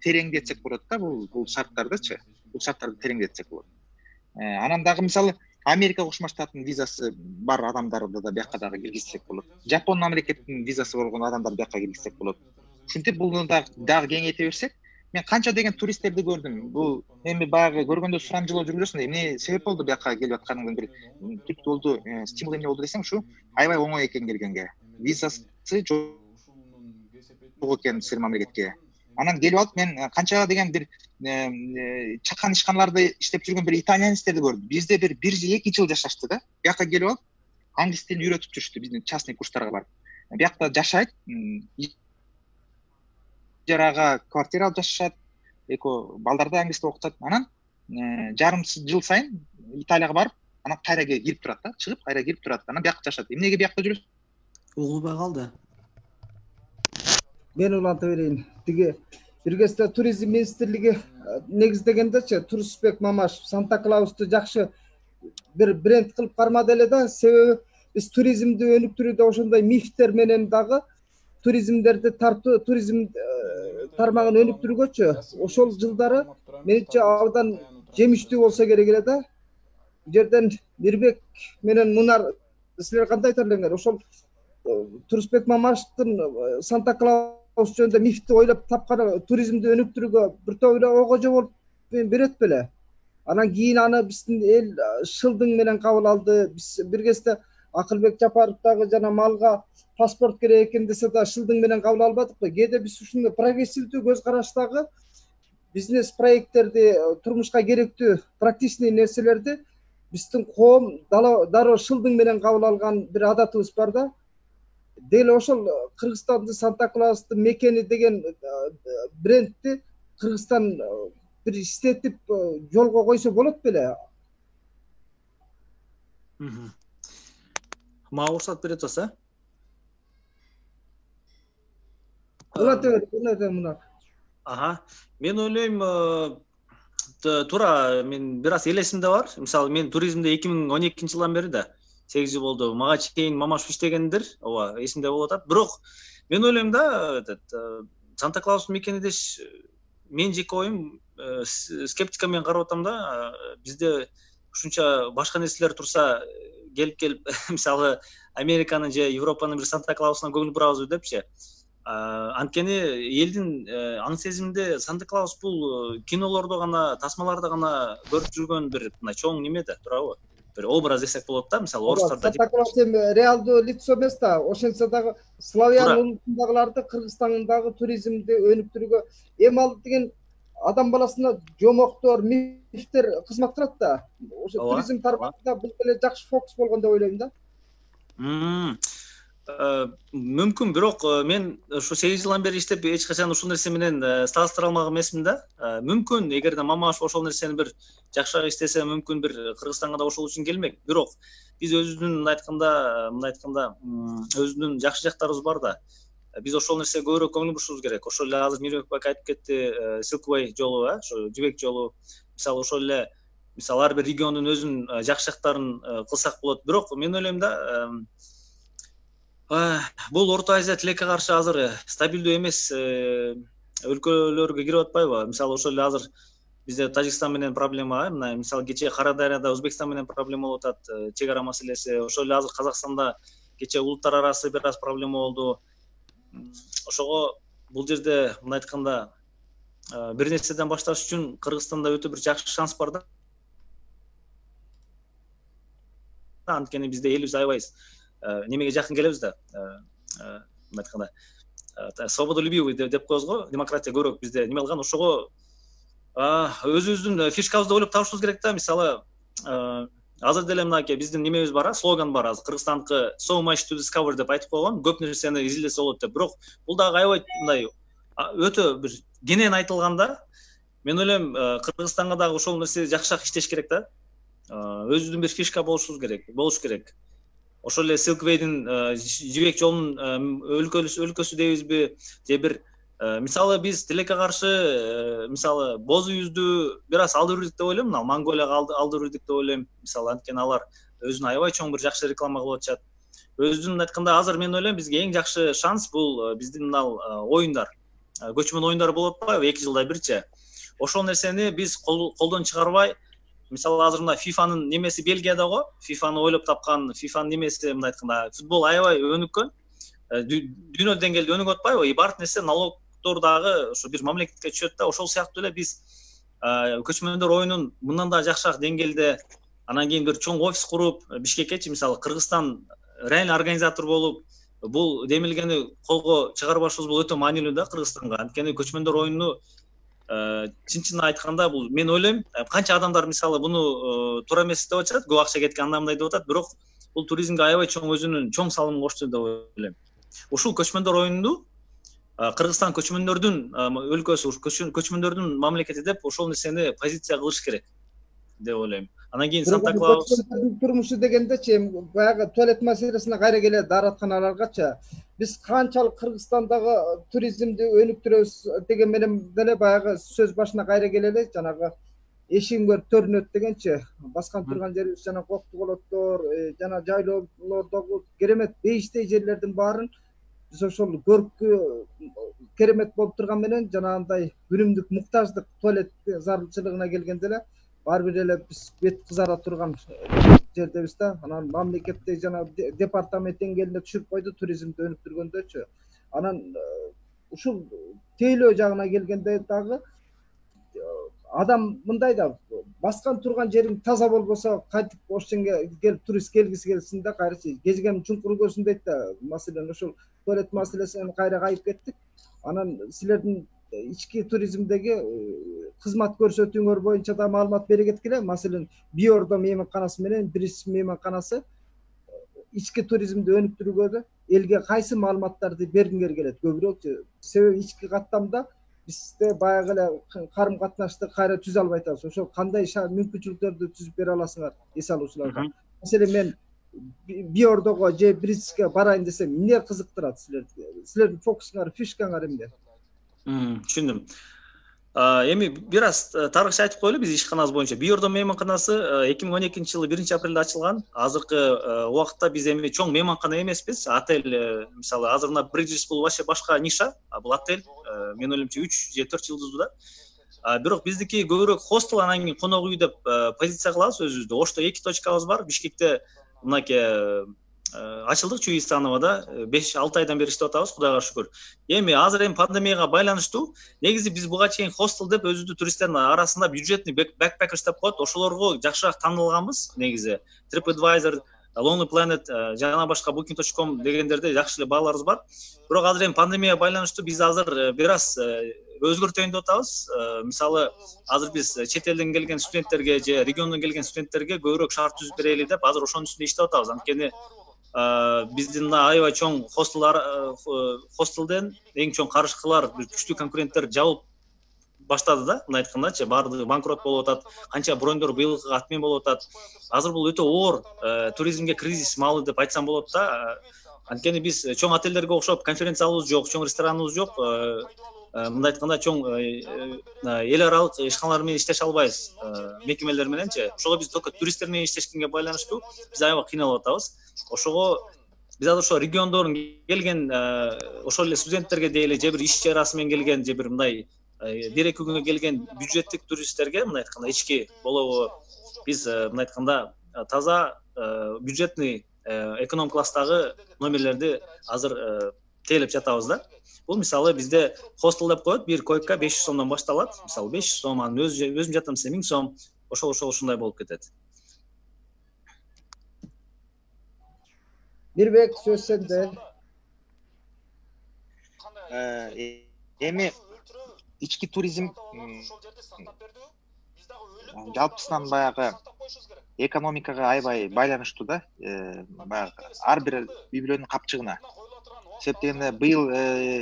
Speaker 3: тереңдетсек болот да, бул шарттардычы. Бул шарттарды тереңдетсек болот. Анан дагы мисалы Америка Кошмо Штаттын визасы бар адамдарды да бияка дагы киргизсек болот. Жапон мамлекетинин визасы болгон адамдарды бияка киргизсек болот. Ушинтип буну дагы кеңейте берсек, мен канча деген туристтерди көрдүм. Бул эми баягы көргөндө сурамжылоо жүргүзөсүң, эмне себеп болду бияка келип атканыңдын бир түрткү болду, стимул эмне болду десең, ушу аябай оңой экен келгенге. Визасы жок экен сир мамлекетке. Анан келип алып мен канча деген бир чакан ишканаларды иштеп жүргөн бир итальянецтерди көрдүм. Бизде бир 1-2 жыл жашашты да. Бияка келип алып англис тилин үйрөтүп жүрүштү биздин частный курстарга барып. Биякта жашайт, жарага квартира алып жашашат, балдарды англис тил окутат. Анан жарым жыл сайын Италияга барып, анан кайра кирип турат да, чыгып кайра кирип турат. Анан биякта жашат. Эмнеге биякта жүрөсүң?
Speaker 6: Угубай калды.
Speaker 1: Мен уланта берейин. Тиги Биргесте туризм министрлиги негиздегендечи Турсбек Мамашев Санта-Клаусту жакшы бир бренд кылып кармады эле да, себеби биз туризмди өнүктүрүүдө ошондой мифтер менен дагы туризмдерди тартуу, туризм тармагын өнүктүргөчү ошол жылдары менимче абдан жемиштүү болсо керек эле да. Бу жерден Мирбек менен Мунар силер кандай айтар элеңер? Ошол Турусбек Мамашевдин Санта Клаус жөнүндө мифти ойлоп тапканы туризмди өнүктүрүүгө бир топ эле огожо болуп берет беле. Анан кийин аны биздин эл шылдың менен кабыл алды. Биз бир кезде Акылбек Жапаров дагы жана малга паспорт керек экен десе да шылдың менен кабыл албадыкпы. Кээде биз ушундай прогрессивдүү көз караштагы бизнес проекттерди, турмушка керектүү практичный нерселерди биздин коом дароо шылдың менен кабыл алган бир адатыбыз бар да. Дел ошол Кыргызстандын Санта Клаустун мекени деген брендти Кыргызстан бир иштетип жолго койсо болот беле.
Speaker 2: Мага уруксат берет болсо.
Speaker 1: Мына.
Speaker 2: Аха. Мен ойлойм, туура мен бир аз элесимде бар. Мисалы мен туризмде 2012-жылдан бери да 8 жыл болду. Мага чейин Мамашев иштегендир. Ооба, эсимде болуп атат. Бирок мен ойлойм да, Санта Клаустун мекени деш мен жеке оюм скептика менен карап атам да. Бизде ушунча башка нерселер турса келип мисалы Американын же Европанын бир Санта Клаусуна көңүл бурабызбы депчи. Анткени элдин аң сезиминде Санта Клаус бул кинолордо гана, тасмаларда гана көрүп жүргөн бир мына чоң неме да, туурабы? Бир образ десек болот да, мисалы орустарда.
Speaker 1: Санта Клаус реалдуу лицо эмес да, ошентсе дагы славян улутундагыларды Кыргызстандагы туризмди өнүктүрүүгө эми ал деген адам баласына жомоктор, мифтер кызматтырат да. Ошо туризм тармагында бул деле жакшы фокус болгон деп ойлойм да.
Speaker 2: Мүмкүн, бирок мен ушу 8 жылдан бери иштеп эч качан ушул нерсе менен салыштыра алмаган эмесмин да. Мүмкүн, эгерде Мамашев ошол нерсени бир жакшыраак иштесе, мүмкүн бир Кыргызстанга да ошол үчүн келмек. Бирок биз өзүбүздүн мындай айтканда өзүбүздүн жакшы жактарыбыз бар да. Биз ошол нерсеге көбүрөөк көңүл бурушубуз керек. Ошол эле азыр Мирбек байка айтып кетти, Silkway жолу, ошо жибек жолу. Мисалы ошол эле мисалы ар бир региондун өзүнүн жакшы жактарын кылсак болот. Бирок мен ойлойм да, бул Орто Азия тилекке каршы азыр стабилдүү эмес өлкөлөргө кирип атпайбы? Мисалы ошол эле азыр бизде Тажикстан менен проблема, мына мисалы кечээ Кара Дарыяда Өзбекстан менен проблема болуп атат, чек ара маселеси. Ошол эле азыр Казакстанда кечээ улуттар арасы бир аз проблема болду. Ошого бул жерде мындай айтканда бир нерседен башташ үчүн Кыргызстанда өтө бир жакшы шанс бар да. Анткени бизде элибиз аябайбыз немеге жакын келебиз да. Мындай айтканда свободолюбивый деп коебуз го, демократия көбүрөөк бизде неме кылган. Ошого өзүбүздүн фишкабызды ойлоп табышыбыз керек да. Мисалы азыр деле мынакей биздин немебиз бар, слоган бар азыр Кыргызстандыкы so much to discover деп айтып койгон, көп нерсени изилдесе болот деп. Бирок бул дагы аябай мындай өтө бир кенен айтылганда, мен ойлойм Кыргызстанга дагы ошол нерсе жакшыраак иштеш керек да. Өзүбүздүн бир фишка болуш керек. Ошол эле Silkway'дин жибек жолунун өлкөсү дейбизби, же бир мисалы биз тилекке каршы мисалы боз үйүздү бир аз алдырдык деп ойлойм, мына Монголияга алдырдык деп ойлойм. Мисалы анткени алар өзүнүн аябай чоң бир жакшы реклама кылып атышат. Өзүнүн айтканда азыр мен ойлойм бизге эң жакшы шанс бул биздин мына оюндар. Көчмөн оюндар болуп атпайбы 2 жылда бирчи. Ошол нерсени биз колдон чыгарбай, мисалы азыр мына FIFA-нын немеси Бельгияда го, FIFA-ны ойлоп тапкан, FIFA-нын немеси мындай айтканда футбол аябай өнүккөн. Дүйнө деңгээлде өнүгүп атпайбы? Баардык нерсе налогдор дагы ошо бир мамлекетке түшөт да. Ошол сыяктуу эле биз көчмөндөр оюнун мындан да жакшыраак деңгээлде, анан кийин бир чоң офис куруп, Бишкекчи мисалы Кыргызстан реально организатор болуп, бул демилгени колго чыгарбашыбыз бул өтө маанилүү да Кыргызстанга. Анткени көчмөндөр оюну чын айтканда бул мен ойлойм, канча адамдар мисалы буну туура эмес деп атышат, көп акча кеткен андай мындай деп атат, бирок бул туризмге аябай чоң өзүнүн чоң салымын кошту деп ойлойм. Ушул көчмөндөр оюнду Кыргызстан көчмөндөрдүн өлкөсү, көчмөндөрдүн мамлекети деп ошол нерсени позиция кылыш керек деп ойлойм. Анан кийин Санта Клаус
Speaker 1: турмушу дегендечи баягы туалет маселесине кайра келе дааратканаларгачы биз канчалык Кыргызстандагы туризмди өнүктүрөбүз деген менен деле баягы сөз башына кайра келели, жанагы эшигиң төрүнөт дегенчи баскан турган жерибиз жана Коктуголоттор жана жайлоолордогу керемет бейиштей жерлердин баарын биз ошол көркү керемет болуп турган менен жанагындай күнүмдүк муктаждык туалет зарылчылыгына келгенде эле баары бир эле биз бет кызара турган жердебиз да. Анан мамлекетте жана департамент деңгээлинде түшүрүп койду туризмди өнүктүргөндөчү. Анан ушул тейлөө жагына келгенде дагы адам мындай да баскан турган жериң таза болбосо кайтып ош жерге келип турист келгиси келсин да кайра кезген чуңкур көрсүн дейт да. Маселен ушул туалет маселесинен кайра кайып кеттик. Анан силердин ички туризмдеги кызмат көрсөтүүңөр боюнча да маалымат бере кеткиле. Маселен Биордо мейманканасы менен Бриз мейманканасы ички туризмди өнүктүрүүгө элге кайсы маалыматтарды бергиңер келет көбүрөөкчү? Себеби ички каттамда бизде баягы эле карым катнашты кайра түзө албай атабыз. Ошо кандай мүмкүнчүлүктөрдү түзүп бере аласыңар эс алуучуларга? Маселен мен Биордого же Бризге барайын десем эмне кызыктырат силерди? Силердин фокусуңар, фишкаңар эмне?
Speaker 2: Түшүндүм. Эми бир аз тарыхча айтып коелу биз ишканабыз боюнча. Биордо мейманканасы 2012-жылы 1-апрелде ачылган. Азыркы убакытта биз эми чоң мейманкана эмеспиз. Отель, мисалы, азыр мына Bridges бул вообще башка ниша. Бул отель, мен ойлоймчу 3 же 4 жылдыздуу да. Бирок биздики көбүрөөк хостел, анан кийин конок үй деп позиция кылабыз өзүбүздү. Ошто 2 точкабыз бар. Бишкекте мынакей ачылдык Чуйстановада 5-6 айдан бери иштеп атабыз, Кудайга шүгүр. Эми азыр пандемияга байланыштуу негизи биз буга чейин хостел деп өзүбүздүн туристтердин арасында бюджетный backpackers деп коет, ошолорго жакшыраак танылганбыз негизи. TripAdvisor, Lonely Planet жана башка Booking.com дегендерде жакшы эле бааларыбыз бар. Бирок азыр пандемияга байланыштуу биз азыр бир аз өзгөртөйүн деп атабыз. Мисалы, азыр биз чет элден келген студенттерге же региондон келген студенттерге көбүрөөк шарт түзүп берели деп азыр ошонун үстүндө иштеп атабыз. Анткени биздин аябай чоң хостелден эң чоң карышкылар, күчтүү конкуренттер жабылып баштады да, мындай айткандачы, баардыгы банкрот болуп атат, канча брондор быйылкыга атмен болуп атат. Азыр бул өтө оор туризмге кризис маалы деп айтсам болот да. Анткени биз чоң отелдерге окшоп конференция залыбыз жок, чоң рестораныбыз жок. Мындай айтканда чоң эл аралык ишканалар менен иштеше албайбыз, мекемелер мененчи. Ошого биз только туристтер менен иштешкенге байланыштуу биз аябай кыйналып атабыз. Ошого биз азыр ошо региондон келген ошол эле студенттерге дейли же бир иш чарасы менен келген, же бир мындай дерек күнгө келген бюджеттик туристтерге мындай айтканда ички болобу биз мындай айтканда таза бюджетный эконом класстагы номерлерди азыр тейлеп жатабыз да. Бул мисалы бизде хостел деп коет, бир койка 500 сомдон башталат. Мисалы 500 сом, анан өзүм жатам десе 1000 сом, ошол ушундай болуп кетет.
Speaker 1: Мирбек, сөз сенде.
Speaker 3: Эми ички туризм жалпысынан баягы экономикага аябай байланыштуу да. Баягы ар бир үй бүлөнүн капчыгына. Себеп дегенде быйыл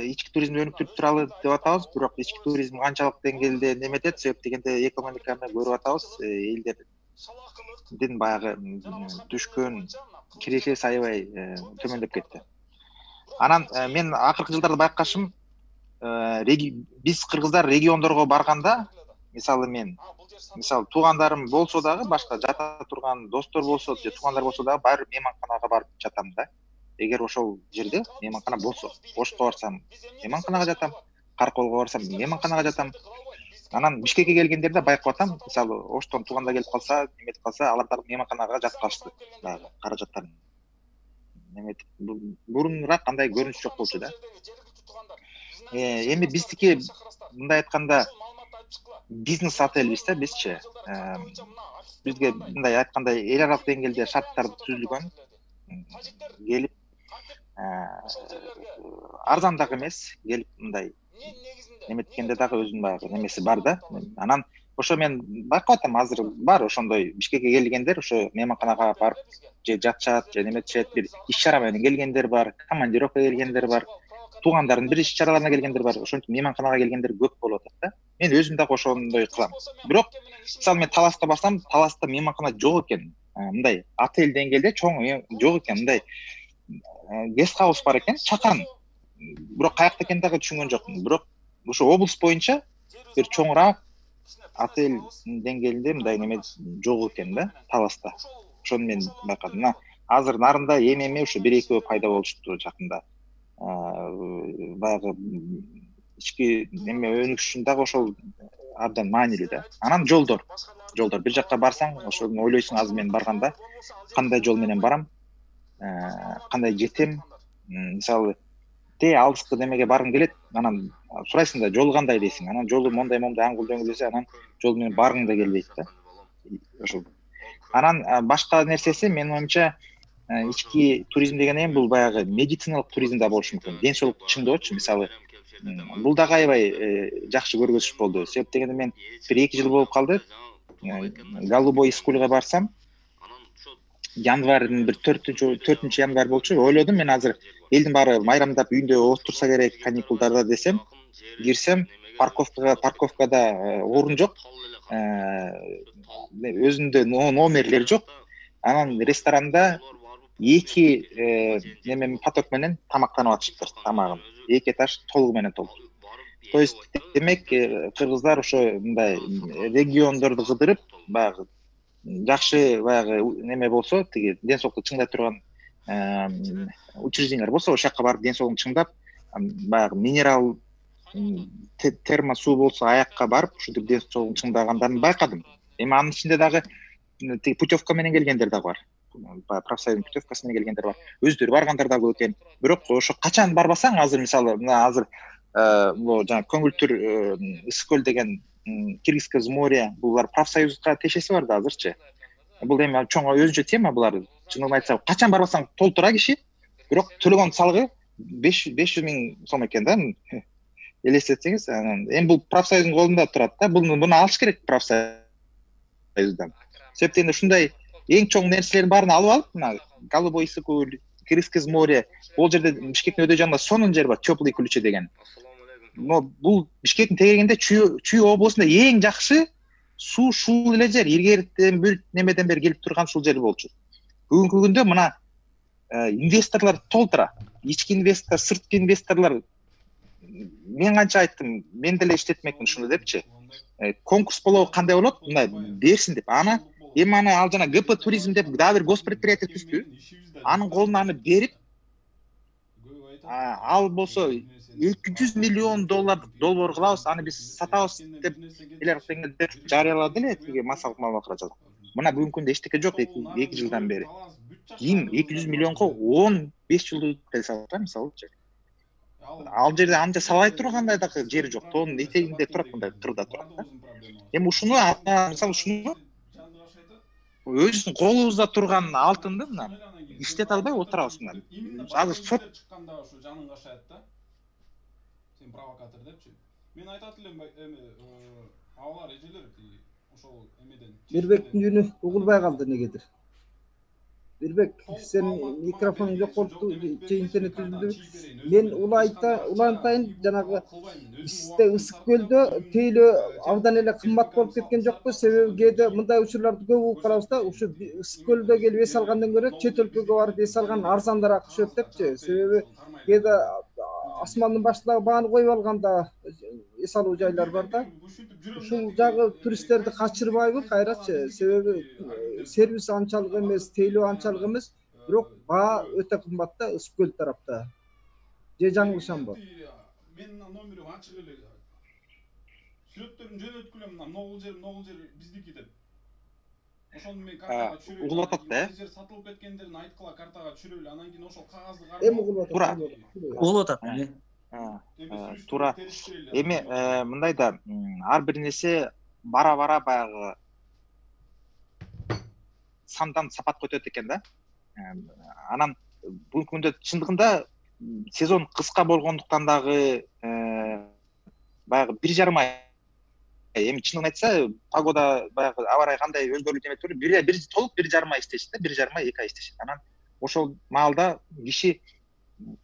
Speaker 3: ички туризмди өнүктүрүп туралы деп атабыз, бирок ички туризм канчалык деңгээлде неметет, себеп дегенде экономиканы көрүп атабыз, элдердин баягы түшкөн кирешеси аябай төмөндөп кетти. Анан мен акыркы жылдарда байкашым, биз кыргыздар региондорго барганда, мисалы туугандарым болсо дагы, башка жата турган достор болсо же туугандар болсо дагы баары мейманканага барып жатам да. Эгер ошол жерде мейманкана болсо, Ошко барсам мейманканага жатам, Карколго барсам мейманканага жатам. Анан Бишкекке келгендерде байкап атам, мисалы Оштон туугандар келип калса, неметип калса, алар дагы мейманканага жатып калышты. Баягы каражаттарын неметип, бурунураак андай көрүнүш жок болчу да. Эми биздики мындай айтканда бизнес отелбиз да, бизчи. Бизге мындай айткандай эл аралык деңгээлде шарттар түзүлгөн. Келип арзан дагы эмес, келип мындай неметкенде дагы өзүнүн баягы немеси бар да. Анан ошо мен байкап атам, азыр бар ошондой Бишкекке келгендер, ошо мейманканага барып же жатышат, же неметишет, бир иш чара менен келгендер бар, командировка келгендер бар, туугандардын бир иш чараларына келгендер бар, ошентип мейманканага келгендер көп болуп атат да. Мен өзүм дагы ошондой кылам. Бирок мисалы мен Таласка барсам, Таласта мейманкана жок экен. Мындай отель деңгээлде чоң жок экен, мындай гестхаус бар экен, чакан. Бирок каякта экенин дагы түшүнгөн жокмун. Бирок ошо облус боюнча бир чоңураак отель деңгээлинде мындай неме жок экен да, Таласта. Ошону мен байкадым. Азыр нарында эми ушу 1-2 пайда болушту жакында. Баягы ички неме өнүгүш үчүн дагы ошол абдан маанилүү да. Анан жолдор жолдор. Бир жакка барсаң, ошо ойлойсуң азыр мен барганда кандай жол менен барам, кандай жетем. Мисалы, алыскы немеге баргың келет, анан сурайсың да жол кандай дейсиң. Анан жолу мондай аңгыл дөңгүл десе, анан жол менен баргың да келбейт да. Ошол. Анан башка нерсеси менин оюмча ички туризм деген эми бул баягы медициналык туризм да болушу мүмкүн. Ден соолукту чыңдоочу, мисалы, бул дагы аябай жакшы көргөзүш болду. Себеп дегенде мен бир 2 жыл болуп калды. Голубой скульга барсам, январьдын бир 4 январь болчу. Ойлодум мен азыр элдин баары майрамдап үйүндө отурса керек каникулдарда десем, кирсем парковкада орун жок. Өзүндө номерлер жок. Анан ресторанда 2 неме поток менен тамактанып атышыптыр, тамагын. 2 этаж толугу менен толду. То есть демек кыргыздар ошо мындай региондорду кыдырып, баягы жакшы баягы неме болсо, тиги ден соолукту чыңдай турган учреждениялар болсо, ошол жакка барып ден соолугун чыңдап, баягы минерал термо суу болсо аякка барып, ушинтип ден соолугун чыңдагандарын байкадым. Эми анын ичинде дагы тиги путевка менен келгендер дагы бар. Профсоюздун путевкасы менен келгендер бар. Өздөрү баргандар да көп экен. Бирок ошо качан барбасаң, азыр мисалы, азыр бул жана Көңүлтүр Ысык көл деген Киргизское море, булар профсоюзга тиешеси бар да азырчы. Бул эми чоң өзүнчө тема булар. Чынын айтсак, качан барбасаң толтура киши, бирок төлөгөн салыгы 500 миң сом экен да. Элестетсеңиз, эми бул профсоюздун колунда турат да. Буну алыш керек профсоюздан. Себеп дегенде ушундай эң чоң нерселердин баарын алып алып, мына Голубой Ысык көл, Киргизское море, бул жерде Бишкектин өйдө жанында сонун жер бар, Теплый ключи деген. Но бул Бишкектин тегерегинде Чүй облусунда эң жакшы суу шул эле жер, Иргерден бүт немеден бери келип турган шул жер болчу. Бүгүнкү күндө мына инвесторлор толтура. Ички инвестор, сырткы инвесторлор, мен канча айттым, мен деле иштетмекмин ушуну депчи. Конкурс болобу кандай болот? Мындай берсин деп. Эми ал жана ГП туризм деп дагы бир госпредприятие түздү. Анын колуна аны берип, ал болсо 200 миллион доллар кылабыз, аны биз сатабыз деп жарыялады эле тиги массалык маалымат каражаты. Мына бүгүнкү күндө эчтеке жок 2 жылдан бери. Ким 200 миллионго 15 жылдык салат да, мисалычы. Ал жерде анча салай тургандай да жери жок. Тоонун этегинде турат, мындай кырда турат да. Эми ушуну мисалы ушуну өзүбүздүн колубузда турган алтынды мына иштете албай отурабыз мына. Азыр сот
Speaker 5: чыкканда ошо жаның кашаят да. Сен провокатор депчи. Мен айтат элем эми алар эжелер ошол эмеден.
Speaker 1: Мирбектин жүнү угулбай калды негедир. Мирбек, сен микрофон жок болупту, же интернет үзүлдү. Мен улантайын, жанагы бизде Ысык көлдө тейлөө абдан эле кымбат болуп кеткен жокпу? Себеби кээде мындай учурларды көп угуп калабыз да, ушу Ысык көлдө келип эс алгандан көрө чет өлкөгө барып эс алган арзандараак түшөт депчи. Себеби кээде асмандын башындагы бааны коюп алганда эс алуу жайлар бар да. Ушул жагы туристтерди качырбайбы кайрачы? Себеби сервис анчалык эмес, тейлөө анчалык эмес, бирок баа өтө кымбат да Ысык көл тарапта. Же жаңылышамбы?
Speaker 5: Менин номерим ачык эле. Сүрөттөрүн жөнөткүлөм, могул жер биздики деп. Ошону мен картага түшүрөм.
Speaker 3: Угулуп атат да.
Speaker 5: Жер сатылып кеткендерин айткыла картага түшүрөлү, анан кийин ошол кагазды карап.
Speaker 1: Эми угулуп атат.
Speaker 6: Угулуп атат.
Speaker 3: Туура. Эми мындай да ар бир нерсе бара баягы сандан сапатка өтөт экен да. Анан бүгүнкү күндө чындыгында сезон кыска болгондуктан дагы баягы 1,5 ай. Эми чынын айтса, погода баягы аба ырайы кандай өзгөрүлүп эметип, бир толук 1,5 ай иштешти да, 1,5 ай 2 ай иштешти. Анан ошол маалда киши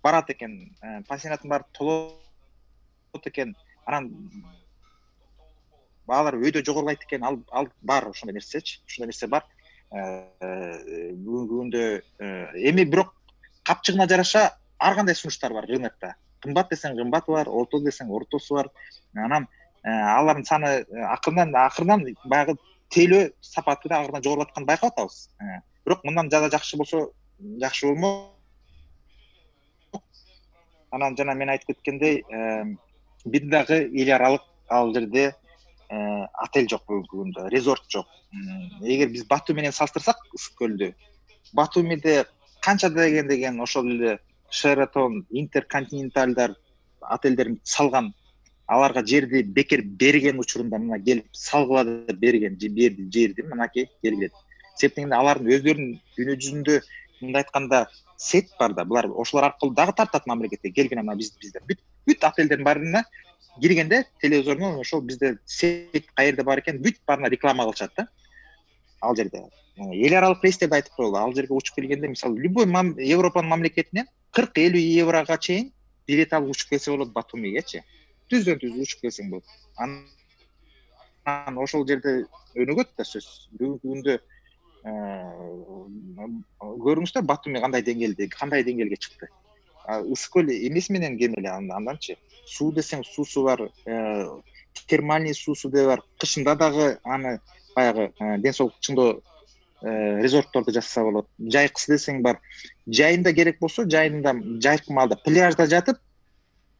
Speaker 3: барат экен, пансионаттын баары толот экен. Анан баалар өйдө жогорулайт экен, ал бар ошондой нерсечи, ошондой нерсе бар. Бүгүнкү күндө эми бирок капчыгына жараша ар кандай сунуштар бар рынокто. Кымбат десең кымбаты бар, орто десең ортосу бар. Анан алардын саны акырынан баягы тейлөө сапаты да акырынан жогорулап атканын байкап атабыз. Бирок мындан жада жакшы болсо жакшы болмок. Анан жана мен айтып кеткендей, бир дагы эл аралык ал жерде отель жок бүгүнкү күндө, резорт жок. Эгер биз Батуми менен салыштырсак, Ысык көлдү, Батумиде канча деген ошол эле Шератон, Интерконтиненталдар отельдерин салган, аларга жерди бекер берген учурунда мына келип салгыла деп берген жерди мынакей келгилет. Себептен алардын өздөрүнүн дүйнө жүзүндө мындай айтканда сет бар да, булар ошолор аркылуу дагы тартат мамлекетке. Келген мына бизде бүт отельдердин баарына киргенде телевизордон ошол бизде сет каерде бар экен, бүт баарына реклама кылышат да. Ал жерде эл аралык рейстерди айтып коелу. Ал жерге учуп келгенде, мисалы, любой Европанын мамлекетинен 40-50 еврога чейин билет алып учуп келсе болот Батумигечи. Түздөн түз учуп келсең болот. Анан ошол жерде өнүгөт да сөз. Бүгүнкү күндө көрүңүздөр Батуми кандай деңгээлге чыкты. Ысык көл эмес менен кемели анданчы. Суу десең суусу бар, термальный суусу да бар. Кышында дагы аны баягы ден соолук чыңдоо резортторду жасаса болот. Жайкысы десең бар. Жайында керек болсо, жайында жайкы маалда пляжда жатып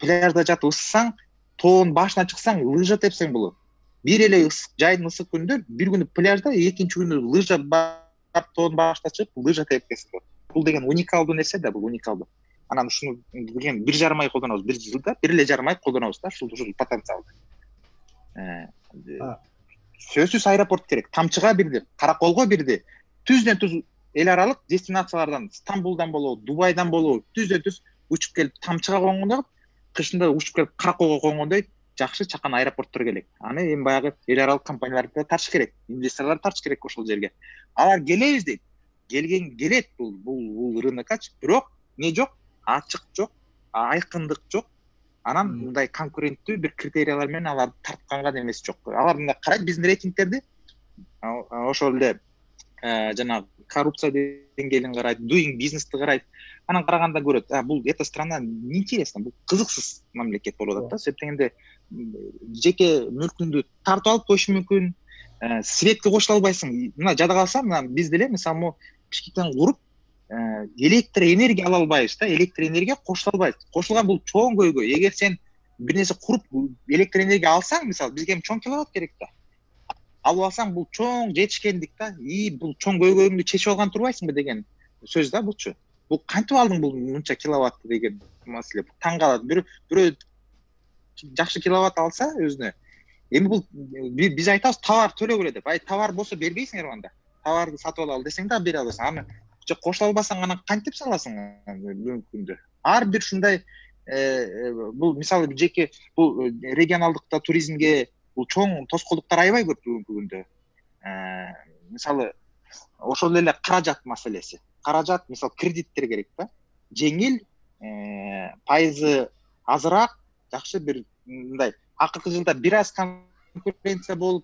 Speaker 3: ысысаң, тоонун башына чыксаң, лыжа тепсең болот. Бир эле жайдын ысык күндө бир күнү пляжда, экинчи күнү лыжа барып тоонун башына чыгып лыжа тепип келсе болот. Бул деген уникалдуу нерсе да, бул уникалдуу. Анан ушуну деген 1,5 ай колдонобуз, 1 жылда 1,5 ай колдонобуз да, ушул потенциалды. Сөзсүз аэропорт керек. Тамчыга бирди, Караколго бирди. Түздөн түз эл аралык дестинациялардан, Стамбулдан болобу, Дубайдан болобу, түздөн түз учуп келип Тамчыга конгондой, кышында учуп келип Караколго конгондой жакшы чакан аэропорттор керек. Аны эми баягы эл аралык компанияларды тартыш керек, инвесторлор тартыш керек ошол жерге. Алар келебиз дейт. Келет бул рыноккачы, бирок не жок? Ачык жок, айкындык жок. Анан мындай конкуренттүү бир критериялар менен аларды тартканга эмес жок. Алар мындай карайт биздин рейтингтерди, ошол эле жанагы коррупция деңгээлин карайт, doing бизнести карайт. Анан караганда көрөт, бул эта страна неинтересно, бул кызыксыз мамлекет болуп атат да. Себептен жеке мүлкүңдү тартып алып коюшу мүмкүн, светке кошула албайсың. Мына жада калса, мына биз деле мисалы Бишкектен куруп электр энергия ала албайбыз да, электр энергия кошула албайбыз. Кошулган бул чоң көйгөй. Эгер сен бир нерсе куруп электр энергия алсаң, мисалы бизге чоң киловатт керек да. Алып алсаң бул чоң жетишкендик да. Бул чоң көйгөйүңдү чечип алган турбайсыңбы деген сөз да булчу. Бул кантип алдың бул мынча киловаттты деген маселе. Таң калат. Бирөө жакшы киловатт алса өзүнө. Эми бул биз айтабыз товар төлөгүлө деп. Товар болсо бербейсиңер анда. Товарды сатып алалы десең да бере аласың. Аны кошула албасаң анан кантип саласың бүгүнкү күндө? Ар бир ушундай бул мисалы жеке бул регионалдыкта туризмге бул чоң тоскоолдуктар аябай көп бүгүнкү күндө. Мисалы ошол эле каражат маселеси. Каражат, мисалы кредиттер керек да. Жеңил, пайызы азыраак, жакшы бир мындай акыркы жылда бир аз конкуренция болуп,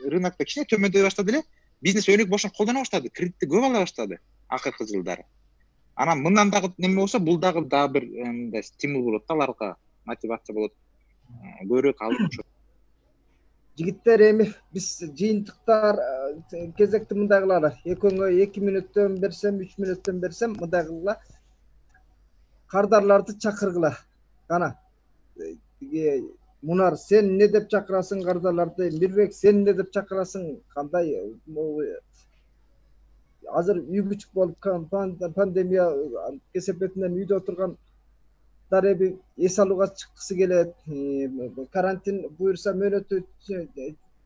Speaker 3: рынокто кичине төмөндөй баштады эле. Бизнес өнүгүп ошон колдоно баштады, кредитти көп ала баштады акыркы жылдары. Анан мындан дагы неме болсо, бул дагы бир мындай стимул болот да, аларга мотивация болот. Көбүрөөк алып.
Speaker 1: Жигиттер, эми биз жыйынтыктар кезекти мындай кылалы. Экөөңө 2 мүнөттөн берсем, 3 мүнөттөн берсем, мындай кылгыла. Кардарларды чакыргыла. Кана. Мунар, сен не деп чакырасың кардарларды? Мирбек, сен не деп чакырасың? Кандай азыр үй күчүк болуп пандемия кесепетинен үйдө отурган дареби эс алууга чыккысы келет. Карантин буюрса мөөнөтү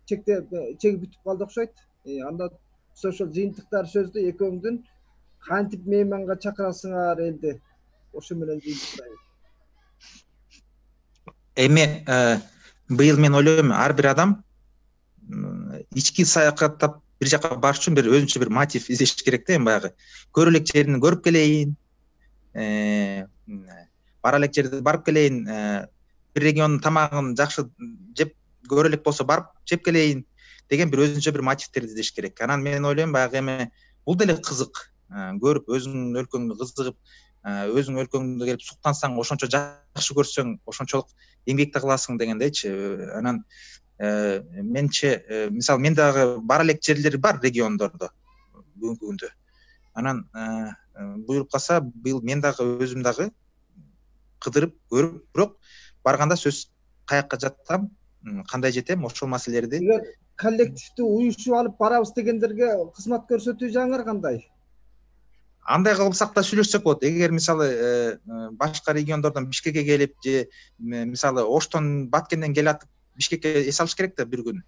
Speaker 1: чеги бүтүп калды окшойт. Анда ошол жыйынтыктар сөздү экөөңдүн кантип мейманга чакырасыңар элди? Ошо менен жыйынтыктайбыз.
Speaker 3: Эми быйыл мен ойлойм, ар бир адам ички саякаттап бир жака барыш үчүн бир өзүнчө бир мотив издеш керек да. Эми баягы көрө элек жерин көрүп келейин, бара элек жерди барып келейин, бир региондун тамагын жакшы жеп көрө элек болсо барып жеп келейин деген бир өзүнчө бир мотивтерди издеш керек. Анан мен ойлойм, баягы эми бул деле кызык. Көрүп өзүңдүн өлкөңдү кызыгып, өзүң өлкөңдө келип суктансаң, ошончо жакшы көрсөң, ошончолук эмгекте кыласың дегендейчи. Анан менче мисалы мен дагы бара элек жерлер бар региондордо бүгүнкү күндө. Анан буюруп калса, быйыл мен дагы өзүм дагы кыдырып көрүп, бирок барганда сөз каякка жатсам, кандай жетем ошол маселелерди.
Speaker 1: Эгер коллективди уюшуп алып барабыз дегендерге кызмат көрсөтүү жагыңар кандай?
Speaker 3: Андай кылсак да сүйлөшсөк болот. Эгер мисалы башка региондордон Бишкекке келип же мисалы Оштон Баткенден келатып Бишкекке эс алыш керек да бир күн.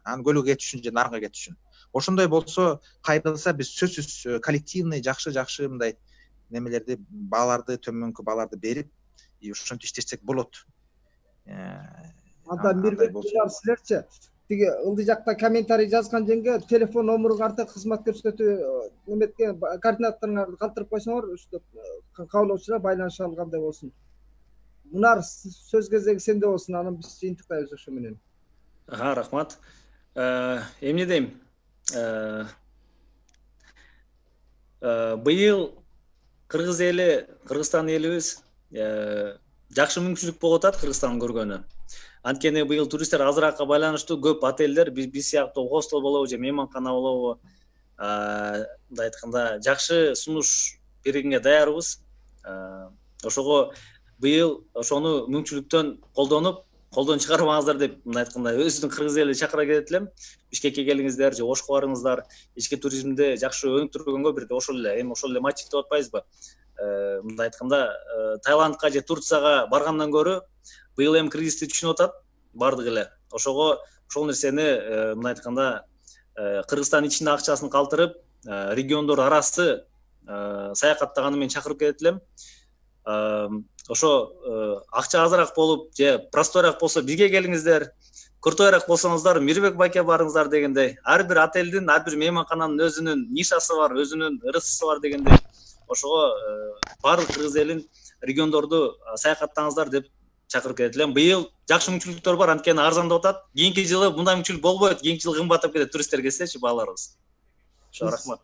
Speaker 3: Анын көлүгө кетиш үчүн же нарга кетиш үчүн. Ошондой болсо кайрылса биз сөзсүз коллективный жакшы мындай немелерди, бааларды, төмөнкү бааларды берип, ошентип иштесек болот.
Speaker 1: Анда Мирбек силерчи тиги ылдый жакта комментарий жазган жерге телефон номуруңу артып кызмат көрсөтүү неметкен координаттарыңарды калтырып койсоңор, ушинтип кабылчулар байланыша алгандай болсун. Мунар сөз кезеги сенде болсун, анан биз жыйынтыктайбыз ошо менен.
Speaker 2: Рахмат. Эмне дейм? Быйыл Кыргыз эли, Кыргызстан элибиз жакшы мүмкүнчүлүк болуп атат Кыргызстандын көргөнү. Анткени быйыл туристтер азыракка байланыштуу көп отелдер биз сыяктуу хостел болобу же мейманкана болобу, мындай айтканда жакшы сунуш бергенге даярбыз. Ошого быйыл ошону мүмкүнчүлүктөн колдон чыгарбаңыздар деп, мындай айтканда өзүбүздүн Кыргыз эли чакыра кетем. Бишкекке келиңиздер же Ошко барыңыздар. Ички туризмди жакшы өнүктүргөнгө бирде ошол эле матчик деп атпайбызбы? Мындай айтканда Таиландка же Турцияга баргандан көрө быйыл эми кризисти түшүнүп атат бардык эле. Ошого ошол нерсени мындай айтканда Кыргызстан ичинде акчасын калтырып, региондор арасы саякаттаганды мен чакырып кетет элем. Ошо акча азыраак болуп же простойраак болсо бизге келиңиздер, куртойраак болсоңуздар Мирбек байке барыңыздар дегендей. Ар бир отелдин, ар бир мейманкананын өзүнүн нишасы бар, өзүнүн ырысысы бар дегендей. Ошого баардык Кыргыз элин, региондорду саякаттаңыздар деп чакырып кетет элем. Быйыл жакшы мүмкүнчүлүктөр бар, анткени арзандап атат. Кийинки жылы мындай мүмкүнчүлүк болбойт. Кийинки жылы кымбаттап кетет туристтер келсечи бааларыбыз. Ошо рахмат.